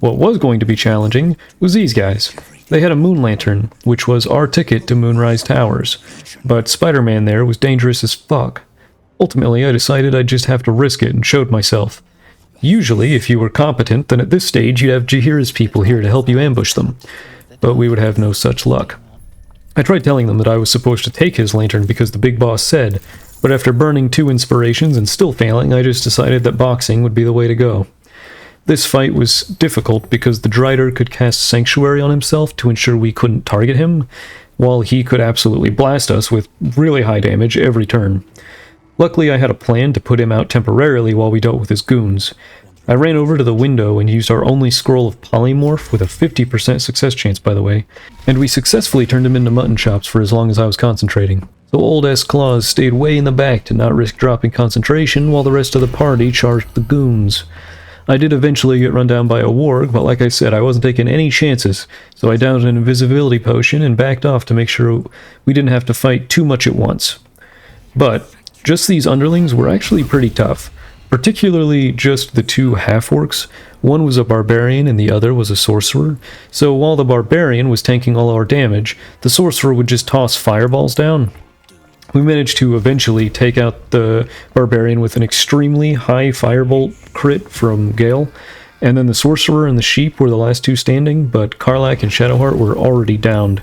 A: What was going to be challenging was these guys. They had a moon lantern, which was our ticket to Moonrise Towers, but Spider-Man there was dangerous as fuck. Ultimately, I decided I'd just have to risk it and showed myself. Usually, if you were competent, then at this stage you'd have Jaheira's people here to help you ambush them, but we would have no such luck. I tried telling them that I was supposed to take his lantern because the big boss said, but after burning 2 inspirations and still failing, I just decided that boxing would be the way to go. This fight was difficult because the Drider could cast Sanctuary on himself to ensure we couldn't target him, while he could absolutely blast us with really high damage every turn. Luckily, I had a plan to put him out temporarily while we dealt with his goons. I ran over to the window and used our only scroll of Polymorph, with a 50% success chance by the way, and we successfully turned him into mutton chops for as long as I was concentrating. So old S. Claus stayed way in the back to not risk dropping concentration while the rest of the party charged the goons. I did eventually get run down by a warg, but like I said, I wasn't taking any chances, so I downed an invisibility potion and backed off to make sure we didn't have to fight too much at once. But just these underlings were actually pretty tough, particularly just the two half-orcs. One was a barbarian and the other was a sorcerer, so while the barbarian was tanking all our damage, the sorcerer would just toss fireballs down. We managed to eventually take out the barbarian with an extremely high firebolt crit from Gale, and then the sorcerer and the sheep were the last two standing, but Karlach and Shadowheart were already downed.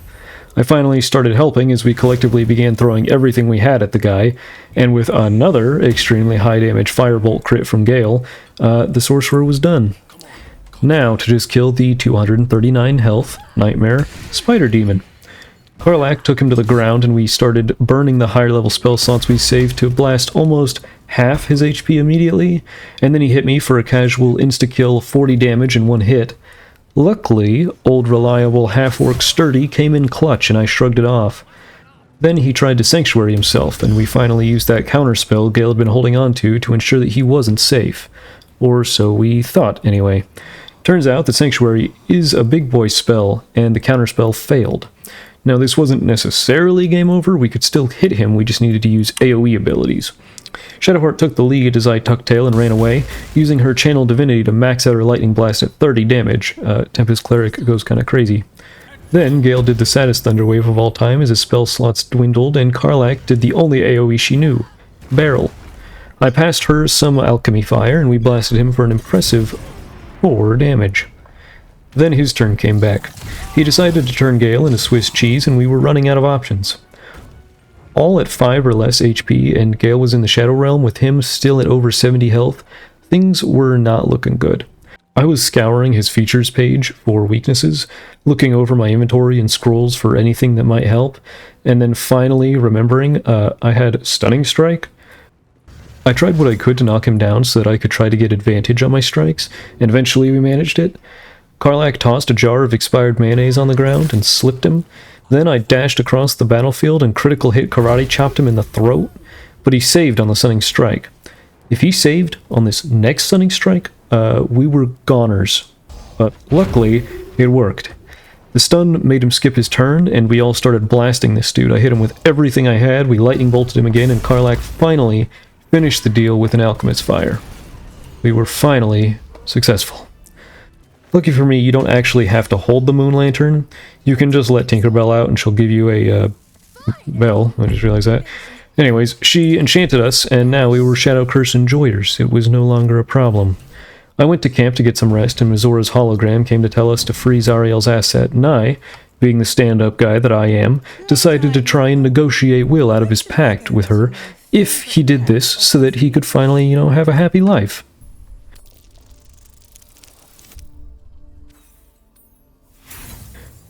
A: I finally started helping as we collectively began throwing everything we had at the guy, and with another extremely high damage firebolt crit from Gale, the sorcerer was done. Now to just kill the 239 health nightmare spider demon. Karlach took him to the ground and we started burning the higher level spell slots we saved to blast almost half his HP immediately, and then he hit me for a casual insta-kill 40 damage in one hit. Luckily, old reliable half-orc Sturdy came in clutch and I shrugged it off. Then he tried to sanctuary himself, and we finally used that counterspell Gale had been holding on to ensure that he wasn't safe. Or so we thought, anyway. Turns out the sanctuary is a big boy spell, and the counterspell failed. Now this wasn't necessarily game over, we could still hit him, we just needed to use AoE abilities. Shadowheart took the lead as I tucked tail and ran away, using her channel divinity to max out her lightning blast at 30 damage. Tempest Cleric goes kinda crazy. Then Gale did the saddest thunderwave of all time as his spell slots dwindled, and Karlach did the only AoE she knew, Barrel. I passed her some alchemy fire, and we blasted him for an impressive 4 damage. Then his turn came back. He decided to turn Gale into Swiss cheese, and we were running out of options. All at 5 or less HP, and Gale was in the Shadow Realm with him still at over 70 health, things were not looking good. I was scouring his features page for weaknesses, looking over my inventory and scrolls for anything that might help, and then finally remembering I had Stunning Strike. I tried what I could to knock him down so that I could try to get advantage on my strikes, and eventually we managed it. Karlach tossed a jar of expired mayonnaise on the ground and slipped him. Then I dashed across the battlefield and critical hit karate chopped him in the throat, but he saved on the Stunning Strike. If he saved on this next Stunning Strike, we were goners. But luckily, it worked. The stun made him skip his turn, and we all started blasting this dude. I hit him with everything I had, we lightning bolted him again, and Karlach finally finished the deal with an Alchemist's Fire. We were finally successful. Lucky for me, you don't actually have to hold the Moon Lantern. You can just let Tinkerbell out and she'll give you a bell. I just realized that. Anyways, she enchanted us, and now we were Shadow Curse enjoyers. It was no longer a problem. I went to camp to get some rest, and Mizora's hologram came to tell us to freeze Ariel's asset, and I, being the stand-up guy that I am, decided to try and negotiate Will out of his pact with her if he did this so that he could finally, have a happy life.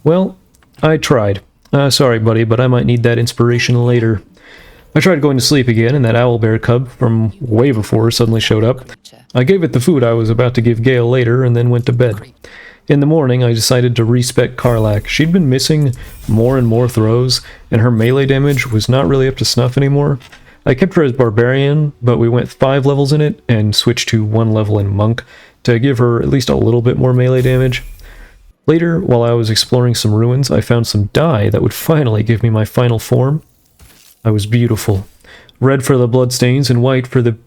A: Well, I tried. Sorry, buddy, but I might need that inspiration later. I tried going to sleep again, and that owlbear cub from way before suddenly showed up. I gave it the food I was about to give Gale later, and then went to bed. In the morning, I decided to respec Karlach. She'd been missing more and more throws, and her melee damage was not really up to snuff anymore. I kept her as Barbarian, but we went 5 levels in it, and switched to 1 level in Monk to give her at least a little bit more melee damage. Later, while I was exploring some ruins, I found some dye that would finally give me my final form. I was beautiful. Red for the bloodstains and white for the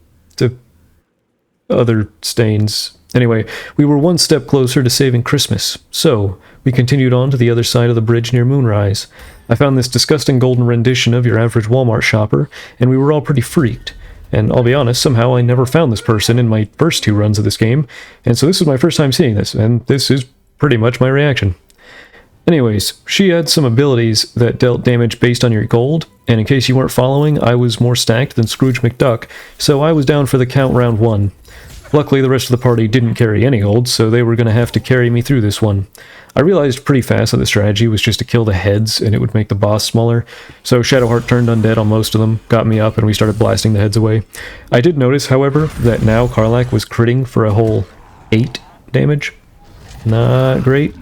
A: other stains. Anyway, we were one step closer to saving Christmas, so we continued on to the other side of the bridge near Moonrise. I found this disgusting golden rendition of your average Walmart shopper, and we were all pretty freaked. And I'll be honest, somehow I never found this person in my first 2 runs of this game, and so this is my first time seeing this, and this is pretty much my reaction. Anyways, she had some abilities that dealt damage based on your gold, and in case you weren't following, I was more stacked than Scrooge McDuck, so I was down for the count round 1. Luckily, the rest of the party didn't carry any gold, so they were going to have to carry me through this one. I realized pretty fast that the strategy was just to kill the heads, and it would make the boss smaller, so Shadowheart turned undead on most of them, got me up, and we started blasting the heads away. I did notice, however, that now Karlach was critting for a whole 8 damage. Not great.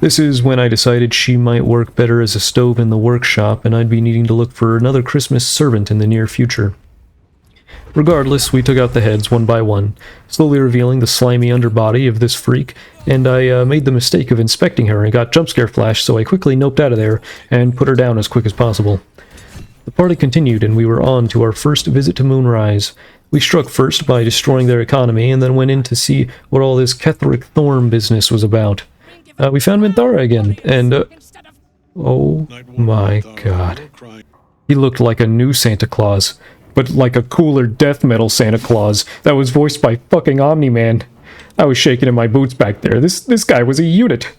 A: This is when I decided she might work better as a stove in the workshop, and I'd be needing to look for another Christmas servant in the near future. Regardless, we took out the heads one by one, slowly revealing the slimy underbody of this freak, and I made the mistake of inspecting her and got jumpscare flash, so I quickly noped out of there and put her down as quick as possible. The party continued, and we were on to our first visit to Moonrise. We struck first by destroying their economy, and then went in to see what all this Ketheric Thorn business was about. We found Minthara again, and, oh my god. He looked like a new Santa Claus, but like a cooler death metal Santa Claus that was voiced by fucking Omni-Man. I was shaking in my boots back there. This guy was a unit.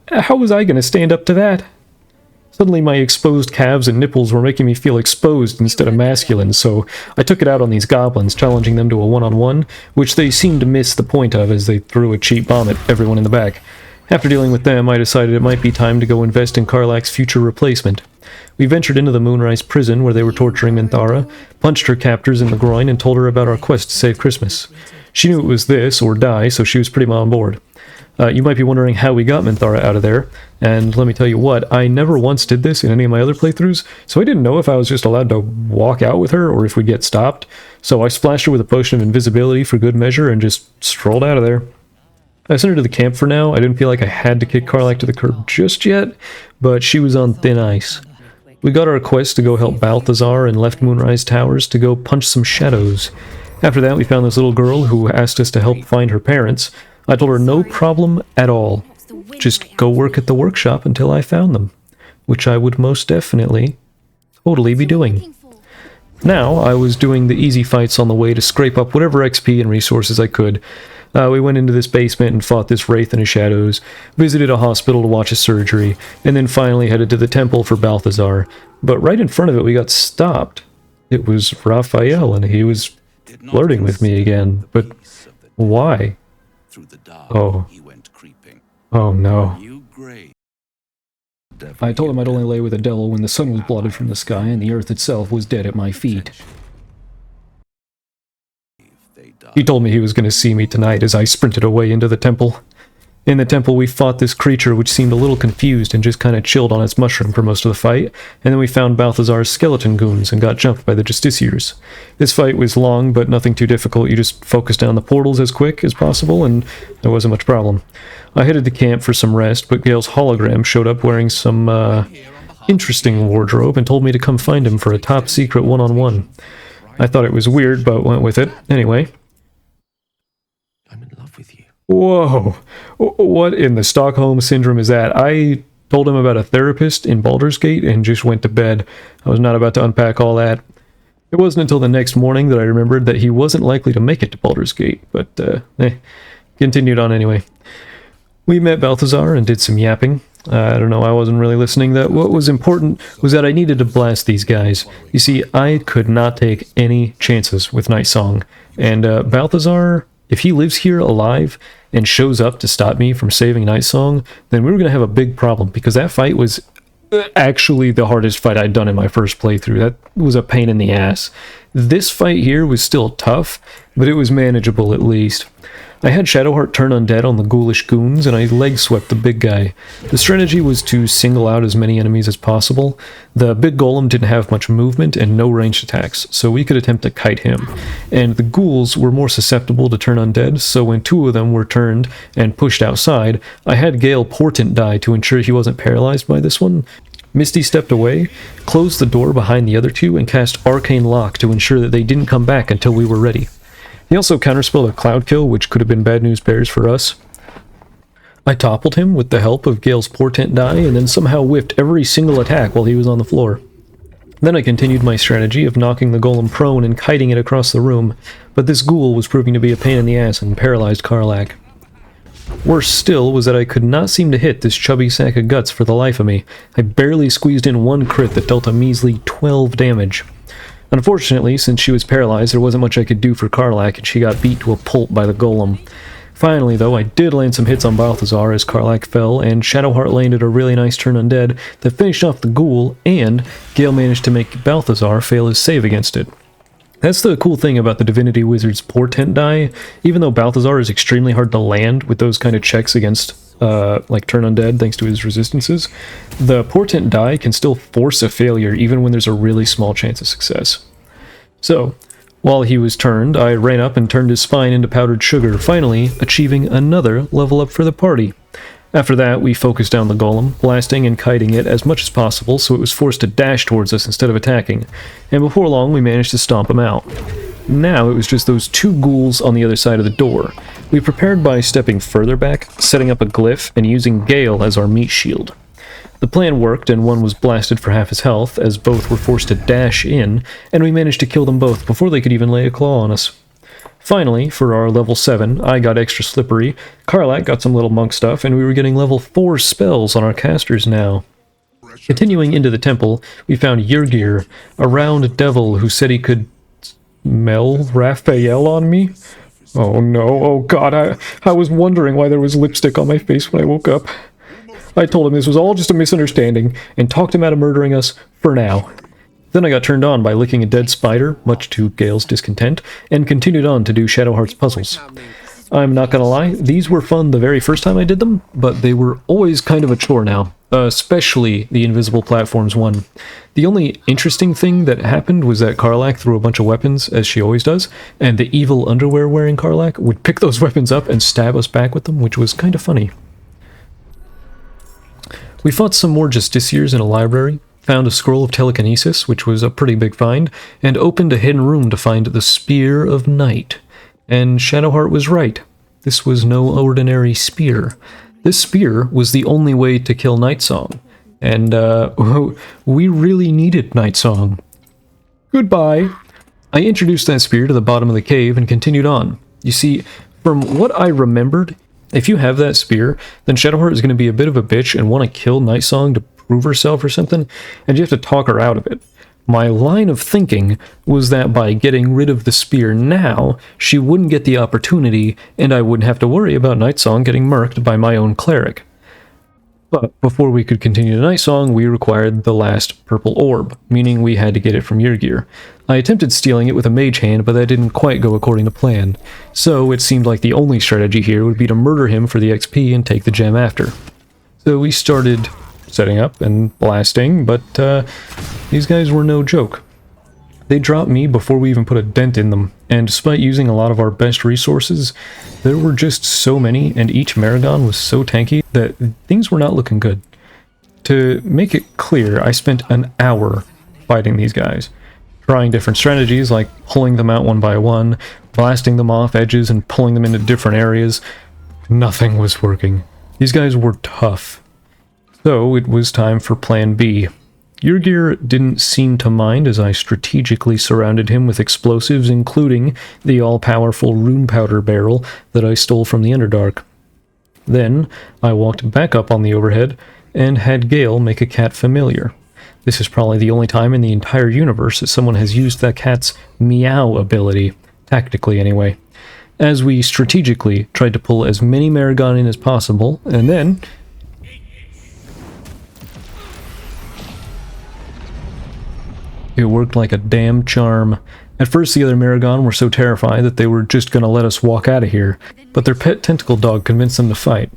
A: How was I gonna stand up to that? Suddenly my exposed calves and nipples were making me feel exposed instead of masculine, so I took it out on these goblins, challenging them to a one-on-one, which they seemed to miss the point of as they threw a cheap bomb at everyone in the back. After dealing with them, I decided it might be time to go invest in Karlach's future replacement. We ventured into the Moonrise prison where they were torturing Minthara, punched her captors in the groin, and told her about our quest to save Christmas. She knew it was this or die, so she was pretty on board. You might be wondering how we got Minthara out of there, and let me tell you what, I never once did this in any of my other playthroughs, so I didn't know if I was just allowed to walk out with her or if we'd get stopped, so I splashed her with a potion of invisibility for good measure and just strolled out of there. I sent her to the camp for now. I didn't feel like I had to kick Karlach to the curb just yet, but she was on thin ice. We got our quest to go help Balthazar and left Moonrise Towers to go punch some shadows. After that, we found this little girl who asked us to help find her parents. I told her no problem at all. Just go work at the workshop until I found them, which I would most definitely, totally be doing. Now, I was doing the easy fights on the way to scrape up whatever XP and resources I could. We went into this basement and fought this wraith in the shadows, visited a hospital to watch a surgery, and then finally headed to the temple for Balthazar. But right in front of it, we got stopped. It was Raphael, and he was flirting with me again. But why? Oh. Oh no. I told him I'd only lay with a devil when the sun was blotted from the sky and the earth itself was dead at my feet. He told me he was going to see me tonight as I sprinted away into the temple. In the temple, we fought this creature which seemed a little confused and just kind of chilled on its mushroom for most of the fight, and then we found Balthazar's skeleton goons and got jumped by the justiciars. This fight was long, but nothing too difficult. You just focused down the portals as quick as possible, and there wasn't much problem. I headed to camp for some rest, but Gale's hologram showed up wearing some, interesting wardrobe and told me to come find him for a top-secret one-on-one. I thought it was weird, but went with it. Anyway.
C: I'm in love with you.
A: Whoa. What in the Stockholm Syndrome is that? I told him about a therapist in Baldur's Gate and just went to bed. I was not about to unpack all that. It wasn't until the next morning that I remembered that he wasn't likely to make it to Baldur's Gate, but, continued on anyway. We met Balthazar and did some yapping. I don't know, I wasn't really listening. What was important was that I needed to blast these guys. You see, I could not take any chances with Night Song, and Balthazar, if he lives here alive and shows up to stop me from saving Night Song, then we were going to have a big problem, because that fight was actually the hardest fight I'd done in my first playthrough. That was a pain in the ass. This fight here was still tough, but it was manageable at least. I had Shadowheart turn undead on the ghoulish goons, and I leg swept the big guy. The strategy was to single out as many enemies as possible. The big golem didn't have much movement and no ranged attacks, so we could attempt to kite him. And the ghouls were more susceptible to turn undead, so when two of them were turned and pushed outside, I had Gale Portent die to ensure he wasn't paralyzed by this one. Misty stepped away, closed the door behind the other two, and cast Arcane Lock to ensure that they didn't come back until we were ready. He also counterspelled a Cloud Kill, which could have been bad news bears for us. I toppled him with the help of Gale's Portent die, and then somehow whiffed every single attack while he was on the floor. Then I continued my strategy of knocking the golem prone and kiting it across the room, but this ghoul was proving to be a pain in the ass and paralyzed Karlach. Worse still was that I could not seem to hit this chubby sack of guts for the life of me. I barely squeezed in one crit that dealt a measly 12 damage. Unfortunately, since she was paralyzed, there wasn't much I could do for Karlach, and she got beat to a pulp by the golem. Finally, though, I did land some hits on Balthazar as Karlach fell, and Shadowheart landed a really nice turn undead that finished off the ghoul, and Gale managed to make Balthazar fail his save against it. That's the cool thing about the Divinity Wizard's Portent die. Even though Balthazar is extremely hard to land with those kind of checks against like turn undead thanks to his resistances, the Portent die can still force a failure even when there's a really small chance of success. So, while he was turned, I ran up and turned his spine into powdered sugar, finally achieving another level up for the party. After that, we focused down the golem, blasting and kiting it as much as possible so it was forced to dash towards us instead of attacking, and before long we managed to stomp him out. Now it was just those two ghouls on the other side of the door. We prepared by stepping further back, setting up a glyph, and using Gale as our meat shield. The plan worked, and one was blasted for half his health, as both were forced to dash in, and we managed to kill them both before they could even lay a claw on us. Finally, for our level 7, I got extra slippery, Karlak got some little monk stuff, and we were getting level 4 spells on our casters now. Continuing into the temple, we found Yrgir, a round devil who said he could smell Raphael on me. Oh no, oh god, I was wondering why there was lipstick on my face when I woke up. I told him this was all just a misunderstanding, and talked him out of murdering us for now. Then I got turned on by licking a dead spider, much to Gale's discontent, and continued on to do Shadowheart's puzzles. I'm not gonna lie, these were fun the very first time I did them, but they were always kind of a chore now, especially the Invisible Platforms one. The only interesting thing that happened was that Karlak threw a bunch of weapons, as she always does, and the evil underwear-wearing Karlak would pick those weapons up and stab us back with them, which was kind of funny. We fought some more Justiciars in a library, found a scroll of telekinesis, which was a pretty big find, and opened a hidden room to find the Spear of Night. And Shadowheart was right. This was no ordinary spear. This spear was the only way to kill Nightsong. And, we really needed Nightsong. Goodbye! I introduced that spear to the bottom of the cave and continued on. You see, from what I remembered, if you have that spear, then Shadowheart is going to be a bit of a bitch and want to kill Nightsong to prove herself or something, and you have to talk her out of it. My line of thinking was that by getting rid of the spear now, she wouldn't get the opportunity, and I wouldn't have to worry about Nightsong getting murked by my own cleric. But before we could continue to Nightsong, we required the last purple orb, meaning we had to get it from Yrgir. I attempted stealing it with a mage hand, but that didn't quite go according to plan. So it seemed like the only strategy here would be to murder him for the XP and take the gem after. So we started setting up and blasting, but these guys were no joke. They dropped me before we even put a dent in them, and despite using a lot of our best resources, there were just so many, and each Maragon was so tanky that things were not looking good. To make it clear, I spent an hour fighting these guys, trying different strategies like pulling them out one by one, blasting them off edges and pulling them into different areas. Nothing was working. These guys were tough. So it was time for Plan B. Yrgir didn't seem to mind as I strategically surrounded him with explosives, including the all-powerful rune powder barrel that I stole from the Underdark. Then I walked back up on the overhead and had Gale make a cat familiar. This is probably the only time in the entire universe that someone has used that cat's meow ability, tactically anyway, as we strategically tried to pull as many Maragon in as possible, and then it worked like a damn charm. At first the other Maragon were so terrified that they were just gonna let us walk out of here, but their pet tentacle dog convinced them to fight.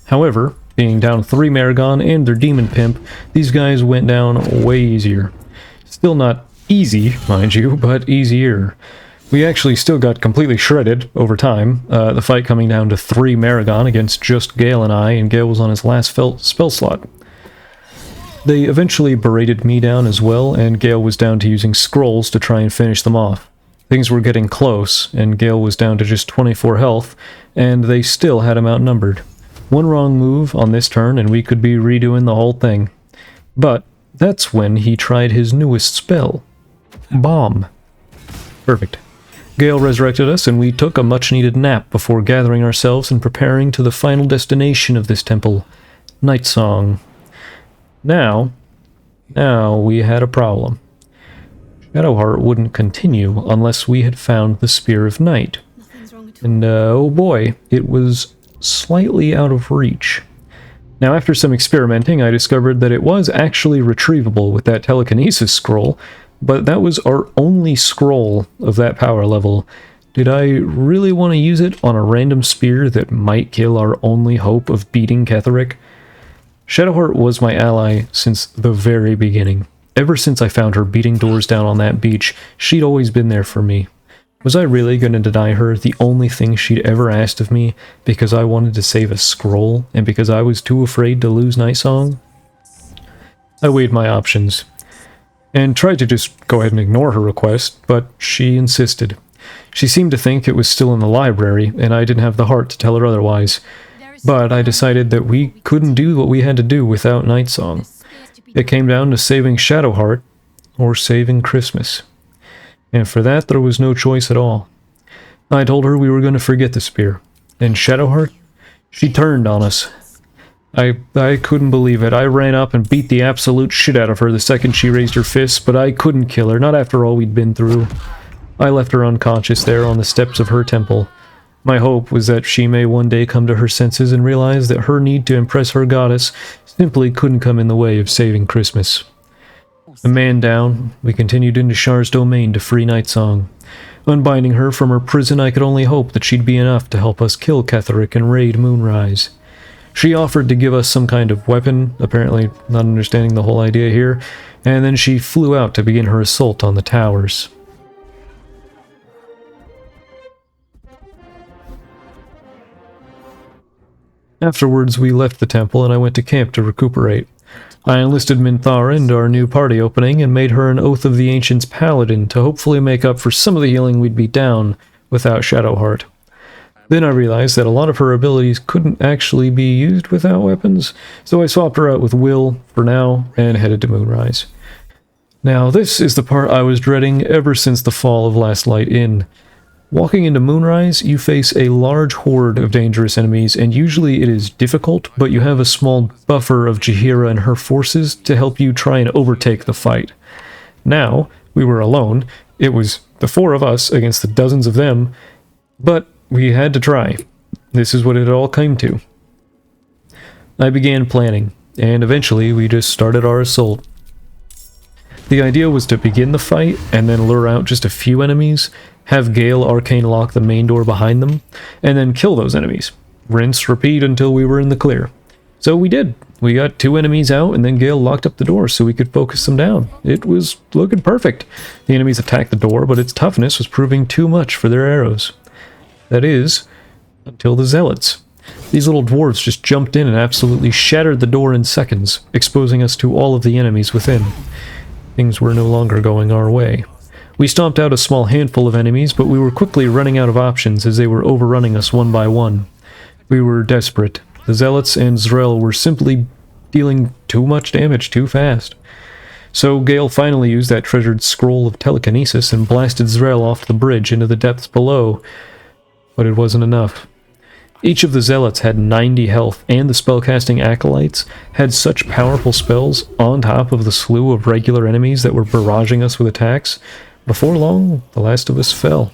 A: However, being down 3 Maragon and their demon pimp, these guys went down way easier. Still not easy, mind you, but easier. We actually still got completely shredded over time, the fight coming down to 3 Maragon against just Gale and Gale was on his last spell slot. They eventually berated me down as well, and Gale was down to using scrolls to try and finish them off. Things were getting close, and Gale was down to just 24 health, and they still had him outnumbered. One wrong move on this turn, and we could be redoing the whole thing. But that's when he tried his newest spell. Bomb. Perfect. Gale resurrected us, and we took a much-needed nap before gathering ourselves and preparing to the final destination of this temple, Nightsong. Now we had a problem. Shadowheart wouldn't continue unless we had found the Spear of Night. And oh boy, it was slightly out of reach. Now after some experimenting, I discovered that it was actually retrievable with that telekinesis scroll, but that was our only scroll of that power level. Did I really want to use it on a random spear that might kill our only hope of beating Ketheric? Shadowheart was my ally since the very beginning. Ever since I found her beating doors down on that beach, she'd always been there for me. Was I really going to deny her the only thing she'd ever asked of me because I wanted to save a scroll and because I was too afraid to lose Night Song? I weighed my options and tried to just go ahead and ignore her request, but she insisted. She seemed to think it was still in the library, and I didn't have the heart to tell her otherwise. But I decided that we couldn't do what we had to do without Night Song. It came down to saving Shadowheart or saving Christmas. And for that, there was no choice at all. I told her we were going to forget the spear. And Shadowheart? She turned on us. I couldn't believe it. I ran up and beat the absolute shit out of her the second she raised her fists, but I couldn't kill her, not after all we'd been through. I left her unconscious there on the steps of her temple. My hope was that she may one day come to her senses and realize that her need to impress her goddess simply couldn't come in the way of saving Christmas. A man down, we continued into Shar's domain to free Night Song. Unbinding her from her prison, I could only hope that she'd be enough to help us kill Ketheric and raid Moonrise. She offered to give us some kind of weapon, apparently not understanding the whole idea here, and then she flew out to begin her assault on the towers. Afterwards, we left the temple and I went to camp to recuperate. I enlisted Minthara into our new party opening and made her an Oath of the Ancients paladin to hopefully make up for some of the healing we'd be down without Shadowheart. Then I realized that a lot of her abilities couldn't actually be used without weapons, so I swapped her out with Will for now and headed to Moonrise. Now this is the part I was dreading ever since the fall of Last Light Inn. Walking into Moonrise, you face a large horde of dangerous enemies, and usually it is difficult, but you have a small buffer of Jaheira and her forces to help you try and overtake the fight. Now, we were alone. It was the four of us against the dozens of them, but we had to try. This is what it all came to. I began planning, and eventually we just started our assault. The idea was to begin the fight, and then lure out just a few enemies, have Gale arcane lock the main door behind them, and then kill those enemies. Rinse, repeat until we were in the clear. So we did. We got 2 enemies out, and then Gale locked up the door so we could focus them down. It was looking perfect. The enemies attacked the door, but its toughness was proving too much for their arrows. That is, until the zealots. These little dwarves just jumped in and absolutely shattered the door in seconds, exposing us to all of the enemies within. Things were no longer going our way. We stomped out a small handful of enemies, but we were quickly running out of options as they were overrunning us one by one. We were desperate. The zealots and Zrel were simply dealing too much damage too fast. So Gale finally used that treasured scroll of telekinesis and blasted Zrel off the bridge into the depths below. But it wasn't enough. Each of the zealots had 90 health, and the spellcasting acolytes had such powerful spells on top of the slew of regular enemies that were barraging us with attacks. Before long, the last of us fell.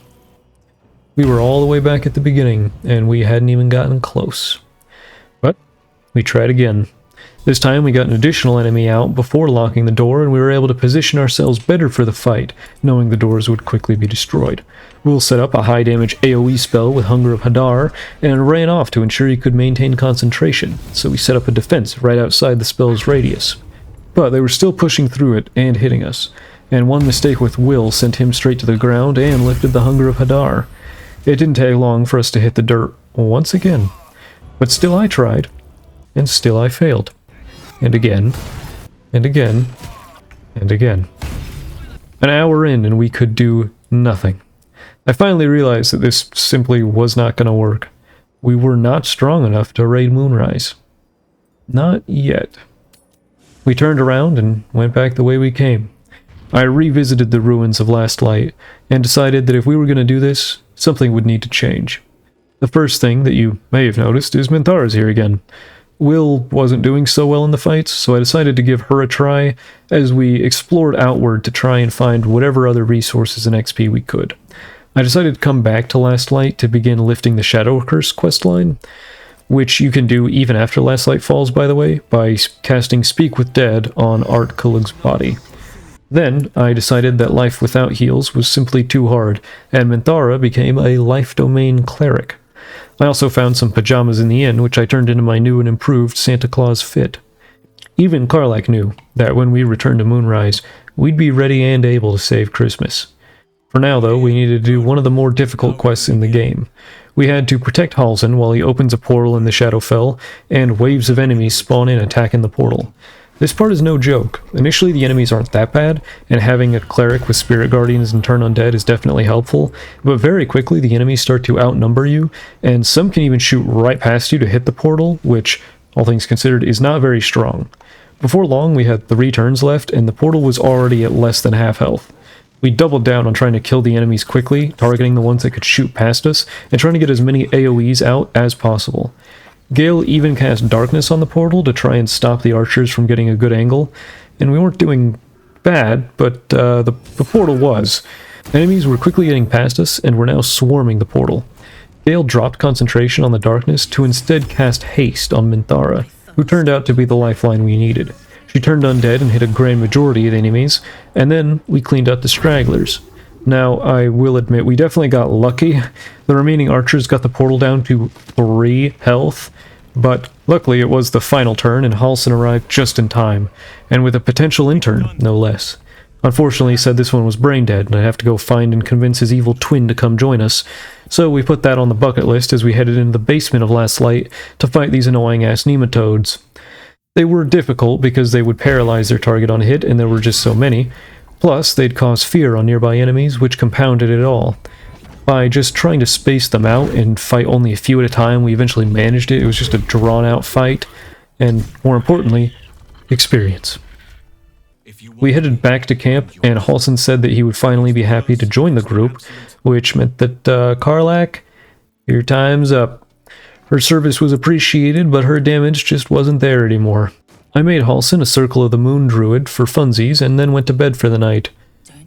A: We were all the way back at the beginning, and we hadn't even gotten close. But we tried again. This time we got an additional enemy out before locking the door, and we were able to position ourselves better for the fight, knowing the doors would quickly be destroyed. Will set up a high-damage AoE spell with Hunger of Hadar, and ran off to ensure he could maintain concentration, so we set up a defense right outside the spell's radius. But they were still pushing through it and hitting us, and one mistake with Will sent him straight to the ground and lifted the Hunger of Hadar. It didn't take long for us to hit the dirt once again. But still I tried, and still I failed. And again, and again, and again. An hour in and we could do nothing. I finally realized that this simply was not going to work. We were not strong enough to raid Moonrise. Not yet. We turned around and went back the way we came. I revisited the ruins of Last Light, and decided that if we were going to do this, something would need to change. The first thing that you may have noticed is Minthara's here again. Will wasn't doing so well in the fights, so I decided to give her a try as we explored outward to try and find whatever other resources and XP we could. I decided to come back to Last Light to begin lifting the Shadow Curse questline, which you can do even after Last Light falls, by the way, by casting Speak with Dead on Art Kulig's body. Then, I decided that life without heals was simply too hard, and Minthara became a life domain cleric. I also found some pajamas in the inn, which I turned into my new and improved Santa Claus fit. Even Karlach knew that when we returned to Moonrise, we'd be ready and able to save Christmas. For now, though, we needed to do one of the more difficult quests in the game. We had to protect Halsin while he opens a portal in the Shadowfell, and waves of enemies spawn in attacking the portal. This part is no joke. Initially the enemies aren't that bad, and having a cleric with spirit guardians and turn undead is definitely helpful, but very quickly the enemies start to outnumber you, and some can even shoot right past you to hit the portal, which, all things considered, is not very strong. Before long we had 3 turns left, and the portal was already at less than half health. We doubled down on trying to kill the enemies quickly, targeting the ones that could shoot past us, and trying to get as many AoEs out as possible. Gale even cast darkness on the portal to try and stop the archers from getting a good angle, and we weren't doing bad, but the portal was. Enemies were quickly getting past us, and were now swarming the portal. Gale dropped concentration on the darkness to instead cast haste on Minthara, who turned out to be the lifeline we needed. She turned undead and hit a grand majority of the enemies, and then we cleaned up the stragglers. Now, I will admit, we definitely got lucky. The remaining archers got the portal down to 3 health, but luckily it was the final turn and Halsin arrived just in time, and with a potential intern, no less. Unfortunately, he said this one was brain dead, and I'd have to go find and convince his evil twin to come join us, so we put that on the bucket list as we headed into the basement of Last Light to fight these annoying-ass nematodes. They were difficult because they would paralyze their target on hit, and there were just so many. Plus, they'd cause fear on nearby enemies, which compounded it all. By just trying to space them out and fight only a few at a time, we eventually managed it. It was just a drawn-out fight, and more importantly, experience. We headed back to camp, and Halsin said that he would finally be happy to join the group, which meant that, Karlach, your time's up. Her service was appreciated, but her damage just wasn't there anymore. I made Halsin a Circle of the Moon druid for funsies, and then went to bed for the night.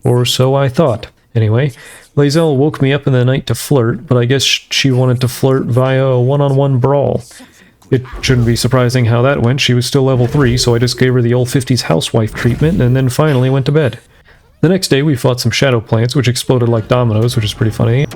A: Or so I thought. Anyway, Lae'zel woke me up in the night to flirt, but I guess she wanted to flirt via a one-on-one brawl. It shouldn't be surprising how that went. She was still level 3, so I just gave her the old 50s housewife treatment, and then finally went to bed. The next day we fought some shadow plants, which exploded like dominoes, which is pretty funny.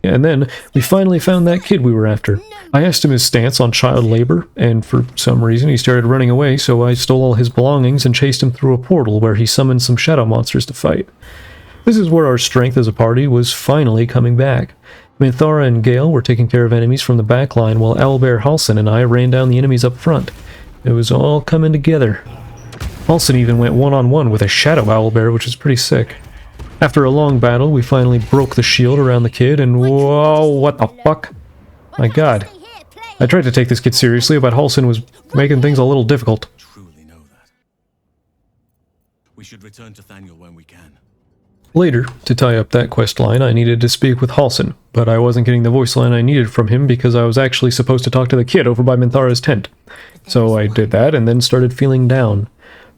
A: And then we finally found that kid we were after. I asked him his stance on child labor, and for some reason he started running away, so I stole all his belongings and chased him through a portal where he summoned some shadow monsters to fight. This is where our strength as a party was finally coming back. Minthara and Gale were taking care of enemies from the back line, while Owlbear, Halsin, and I ran down the enemies up front. It was all coming together. Halsin even went one-on-one with a shadow owlbear, which was pretty sick. After a long battle, we finally broke the shield around the kid, and whoa, what the fuck? My god. I tried to take this kid seriously, but Halsin was making things a little difficult.
C: Truly know that. We should return to Thaniel when we can.
A: Later, to tie up that quest line, I needed to speak with Halsin, but I wasn't getting the voice line I needed from him because I was actually supposed to talk to the kid over by Minthara's tent. So I did that and then started feeling down,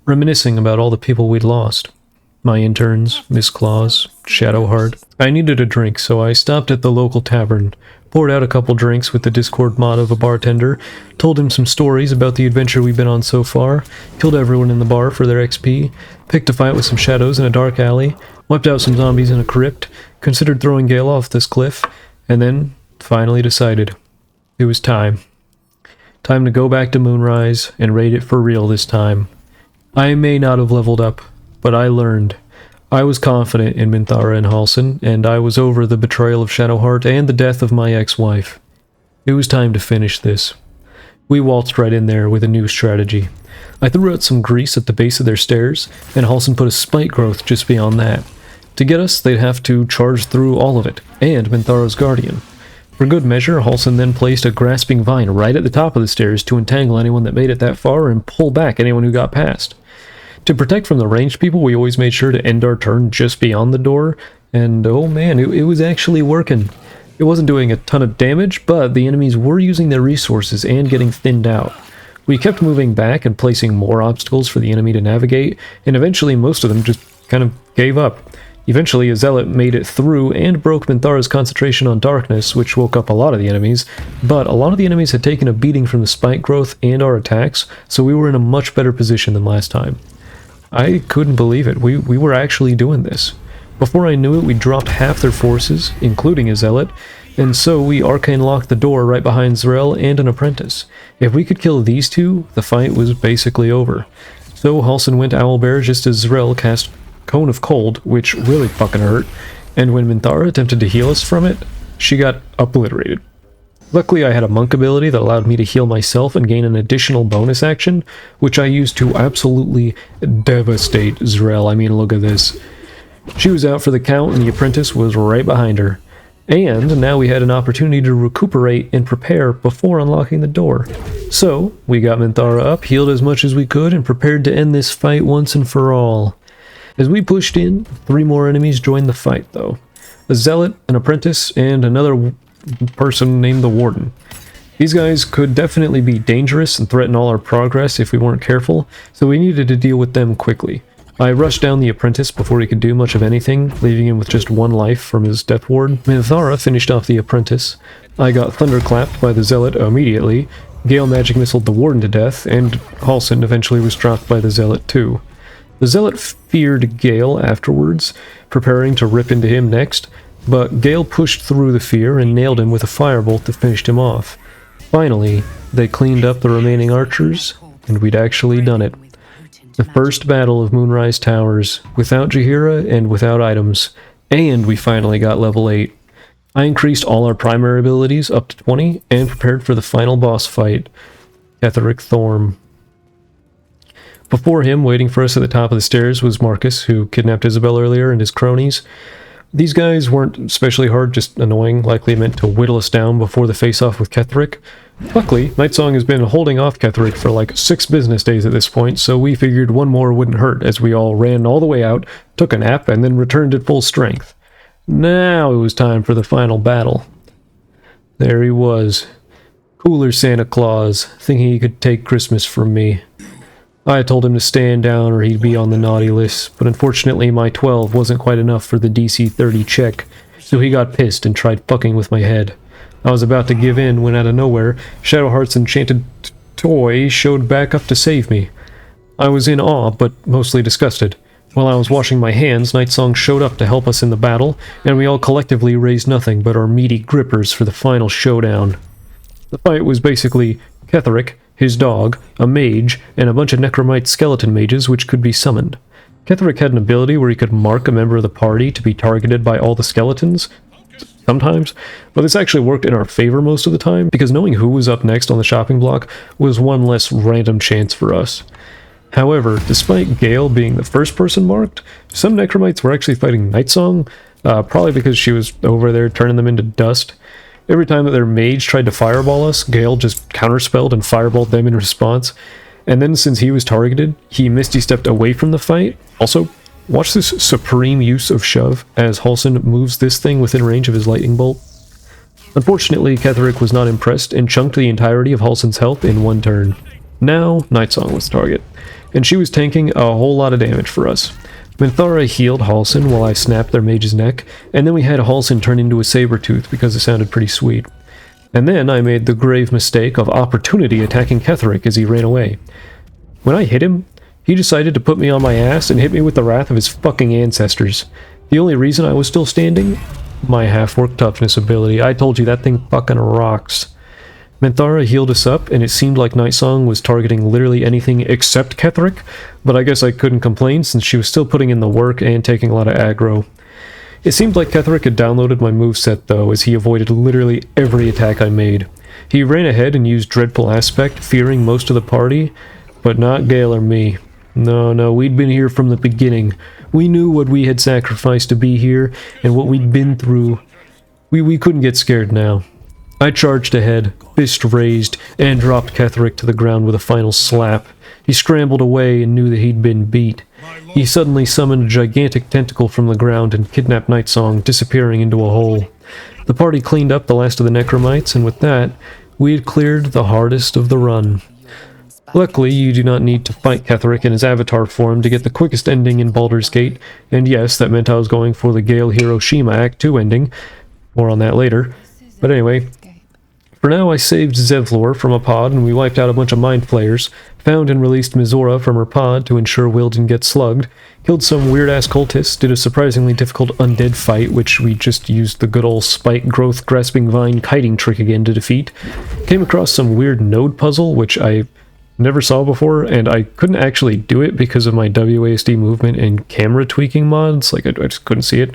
A: reminiscing about all the people we'd lost. My interns, Miss Claus, Shadowheart. I needed a drink, so I stopped at the local tavern, poured out a couple drinks with the Discord mod of a bartender, told him some stories about the adventure we've been on so far, killed everyone in the bar for their XP, picked a fight with some shadows in a dark alley, wiped out some zombies in a crypt, considered throwing Gale off this cliff, and then finally decided. It was time. Time to go back to Moonrise and raid it for real this time. I may not have leveled up, but I learned. I was confident in Minthara and Halsin, and I was over the betrayal of Shadowheart and the death of my ex-wife. It was time to finish this. We waltzed right in there with a new strategy. I threw out some grease at the base of their stairs, and Halsin put a spike growth just beyond that. To get us, they'd have to charge through all of it, and Minthara's guardian. For good measure, Halsin then placed a grasping vine right at the top of the stairs to entangle anyone that made it that far and pull back anyone who got past. To protect from the ranged people, we always made sure to end our turn just beyond the door, and oh man, it was actually working. It wasn't doing a ton of damage, but the enemies were using their resources and getting thinned out. We kept moving back and placing more obstacles for the enemy to navigate, and eventually most of them just kind of gave up. Eventually, a zealot made it through and broke Minthara's concentration on darkness, which woke up a lot of the enemies, but a lot of the enemies had taken a beating from the spike growth and our attacks, so we were in a much better position than last time. I couldn't believe it. We were actually doing this. Before I knew it, we dropped half their forces, including a zealot, and so we arcane locked the door right behind Z'rell and an apprentice. If we could kill these two, the fight was basically over. So Halsin went Owlbear just as Zrel cast Cone of Cold, which really fucking hurt, and when Minthara attempted to heal us from it, she got obliterated. Luckily, I had a monk ability that allowed me to heal myself and gain an additional bonus action, which I used to absolutely devastate Zrel. I mean, look at this. She was out for the count, and the apprentice was right behind her. And now we had an opportunity to recuperate and prepare before unlocking the door. So, we got Minthara up, healed as much as we could, and prepared to end this fight once and for all. As we pushed in, 3 more enemies joined the fight, though. A zealot, an apprentice, and another person named the Warden. These guys could definitely be dangerous and threaten all our progress if we weren't careful, so we needed to deal with them quickly. I rushed down the apprentice before he could do much of anything, leaving him with just 1 life from his death ward. Minthara finished off the apprentice. I got thunderclapped by the zealot immediately. Gale magic missiled the Warden to death, and Halsin eventually was dropped by the zealot too. The zealot feared Gale afterwards, preparing to rip into him next, but Gale pushed through the fear and nailed him with a firebolt that finished him off. Finally, they cleaned up the remaining archers, and we'd actually done it. The first battle of Moonrise Towers, without Jaheira and without items, and we finally got level 8. I increased all our primary abilities up to 20, and prepared for the final boss fight, Ketheric Thorm. Before him, waiting for us at the top of the stairs, was Marcus, who kidnapped Isabel earlier, and his cronies. These guys weren't especially hard, just annoying, likely meant to whittle us down before the face-off with Ketheric. Luckily, Nightsong has been holding off Ketheric for like 6 business days at this point, so we figured one more wouldn't hurt as we all ran all the way out, took a nap, and then returned at full strength. Now it was time for the final battle. There he was. Cooler Santa Claus, thinking he could take Christmas from me. I told him to stand down or he'd be on the naughty list, but unfortunately my 12 wasn't quite enough for the DC 30 check, so he got pissed and tried fucking with my head. I was about to give in when out of nowhere, Shadowheart's enchanted toy showed back up to save me. I was in awe, but mostly disgusted. While I was washing my hands, Nightsong showed up to help us in the battle, and we all collectively raised nothing but our meaty grippers for the final showdown. The fight was basically Ketheric, his dog, a mage, and a bunch of necromite skeleton mages which could be summoned. Ketheric had an ability where he could mark a member of the party to be targeted by all the skeletons, sometimes, but this actually worked in our favor most of the time, because knowing who was up next on the shopping block was one less random chance for us. However, despite Gale being the first person marked, some necromites were actually fighting Nightsong, probably because she was over there turning them into dust. Every time that their mage tried to fireball us, Gale just counterspelled and fireballed them in response. And then since he was targeted, he misty-stepped away from the fight. Also, watch this supreme use of shove as Halsin moves this thing within range of his lightning bolt. Unfortunately, Ketheric was not impressed and chunked the entirety of Halsin's health in 1 turn. Now, Nightsong was the target, and she was tanking a whole lot of damage for us. Minthara healed Halsin while I snapped their mage's neck, and then we had Halsin turn into a saber-tooth because it sounded pretty sweet. And then I made the grave mistake of opportunity attacking Ketheric as he ran away. When I hit him, he decided to put me on my ass and hit me with the wrath of his fucking ancestors. The only reason I was still standing? My half-orc toughness ability. I told you, that thing fucking rocks. Minthara healed us up, and it seemed like Nightsong was targeting literally anything except Ketheric, but I guess I couldn't complain since she was still putting in the work and taking a lot of aggro. It seemed like Ketheric had downloaded my moveset though, as he avoided literally every attack I made. He ran ahead and used Dreadful Aspect, fearing most of the party, but not Gale or me. No, we'd been here from the beginning. We knew what we had sacrificed to be here, and what we'd been through. We couldn't get scared now. I charged ahead, fist raised, and dropped Ketheric to the ground with a final slap. He scrambled away and knew that he'd been beat. He suddenly summoned a gigantic tentacle from the ground and kidnapped Nightsong, disappearing into a hole. The party cleaned up the last of the necromites, and with that, we had cleared the hardest of the run. Luckily, you do not need to fight Ketheric in his avatar form to get the quickest ending in Baldur's Gate, and yes, that meant I was going for the Gale Hiroshima Act 2 ending. More on that later. But anyway, for now I saved Zevlor from a pod and we wiped out a bunch of mind flayers, found and released Mizora from her pod to ensure Will didn't get slugged, killed some weird-ass cultists, did a surprisingly difficult undead fight which we just used the good old spike growth grasping vine kiting trick again to defeat, came across some weird node puzzle which I
D: never saw before, and I couldn't actually do it because of my WASD movement and camera tweaking mods. Like, I just couldn't see it.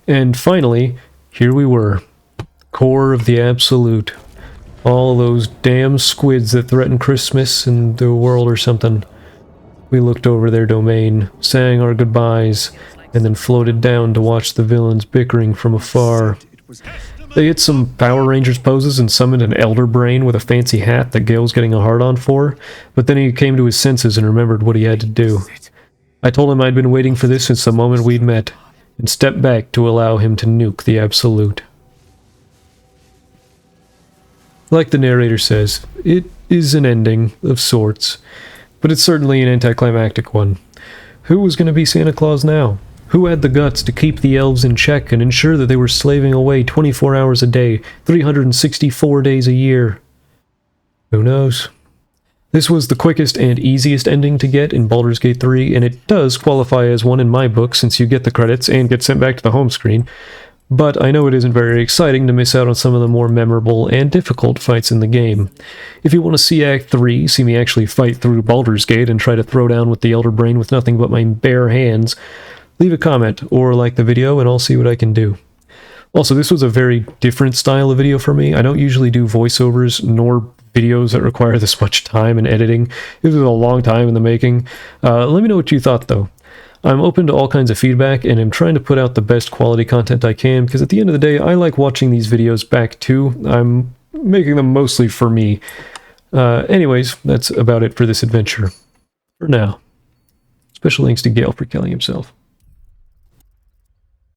D: And finally, here we were. Core of the Absolute. All those damn squids that threaten Christmas and the world or something. We looked over their domain, sang our goodbyes, and then floated down to watch the villains bickering from afar. They hit some Power Rangers poses and summoned an Elder Brain with a fancy hat that Gale's getting a hard-on for, but then he came to his senses and remembered what he had to do. I told him I'd been waiting for this since the moment we'd met, and stepped back to allow him to nuke the Absolute. Like the narrator says, it is an ending of sorts, but it's certainly an anticlimactic one. Who was going to be Santa Claus now? Who had the guts to keep the elves in check and ensure that they were slaving away 24 hours a day, 364 days a year? Who knows? This was the quickest and easiest ending to get in Baldur's Gate 3, and it does qualify as one in my book since you get the credits and get sent back to the home screen. But I know it isn't very exciting to miss out on some of the more memorable and difficult fights in the game. If you want to see Act 3, see me actually fight through Baldur's Gate and try to throw down with the Elder Brain with nothing but my bare hands, leave a comment or like the video and I'll see what I can do. Also, this was a very different style of video for me. I don't usually do voiceovers nor videos that require this much time and editing. This was a long time in the making. Let me know what you thought though. I'm open to all kinds of feedback, and I'm trying to put out the best quality content I can, because at the end of the day, I like watching these videos back too. I'm making them mostly for me. Anyways, that's about it for this adventure. For now. Special thanks to Gale for killing himself.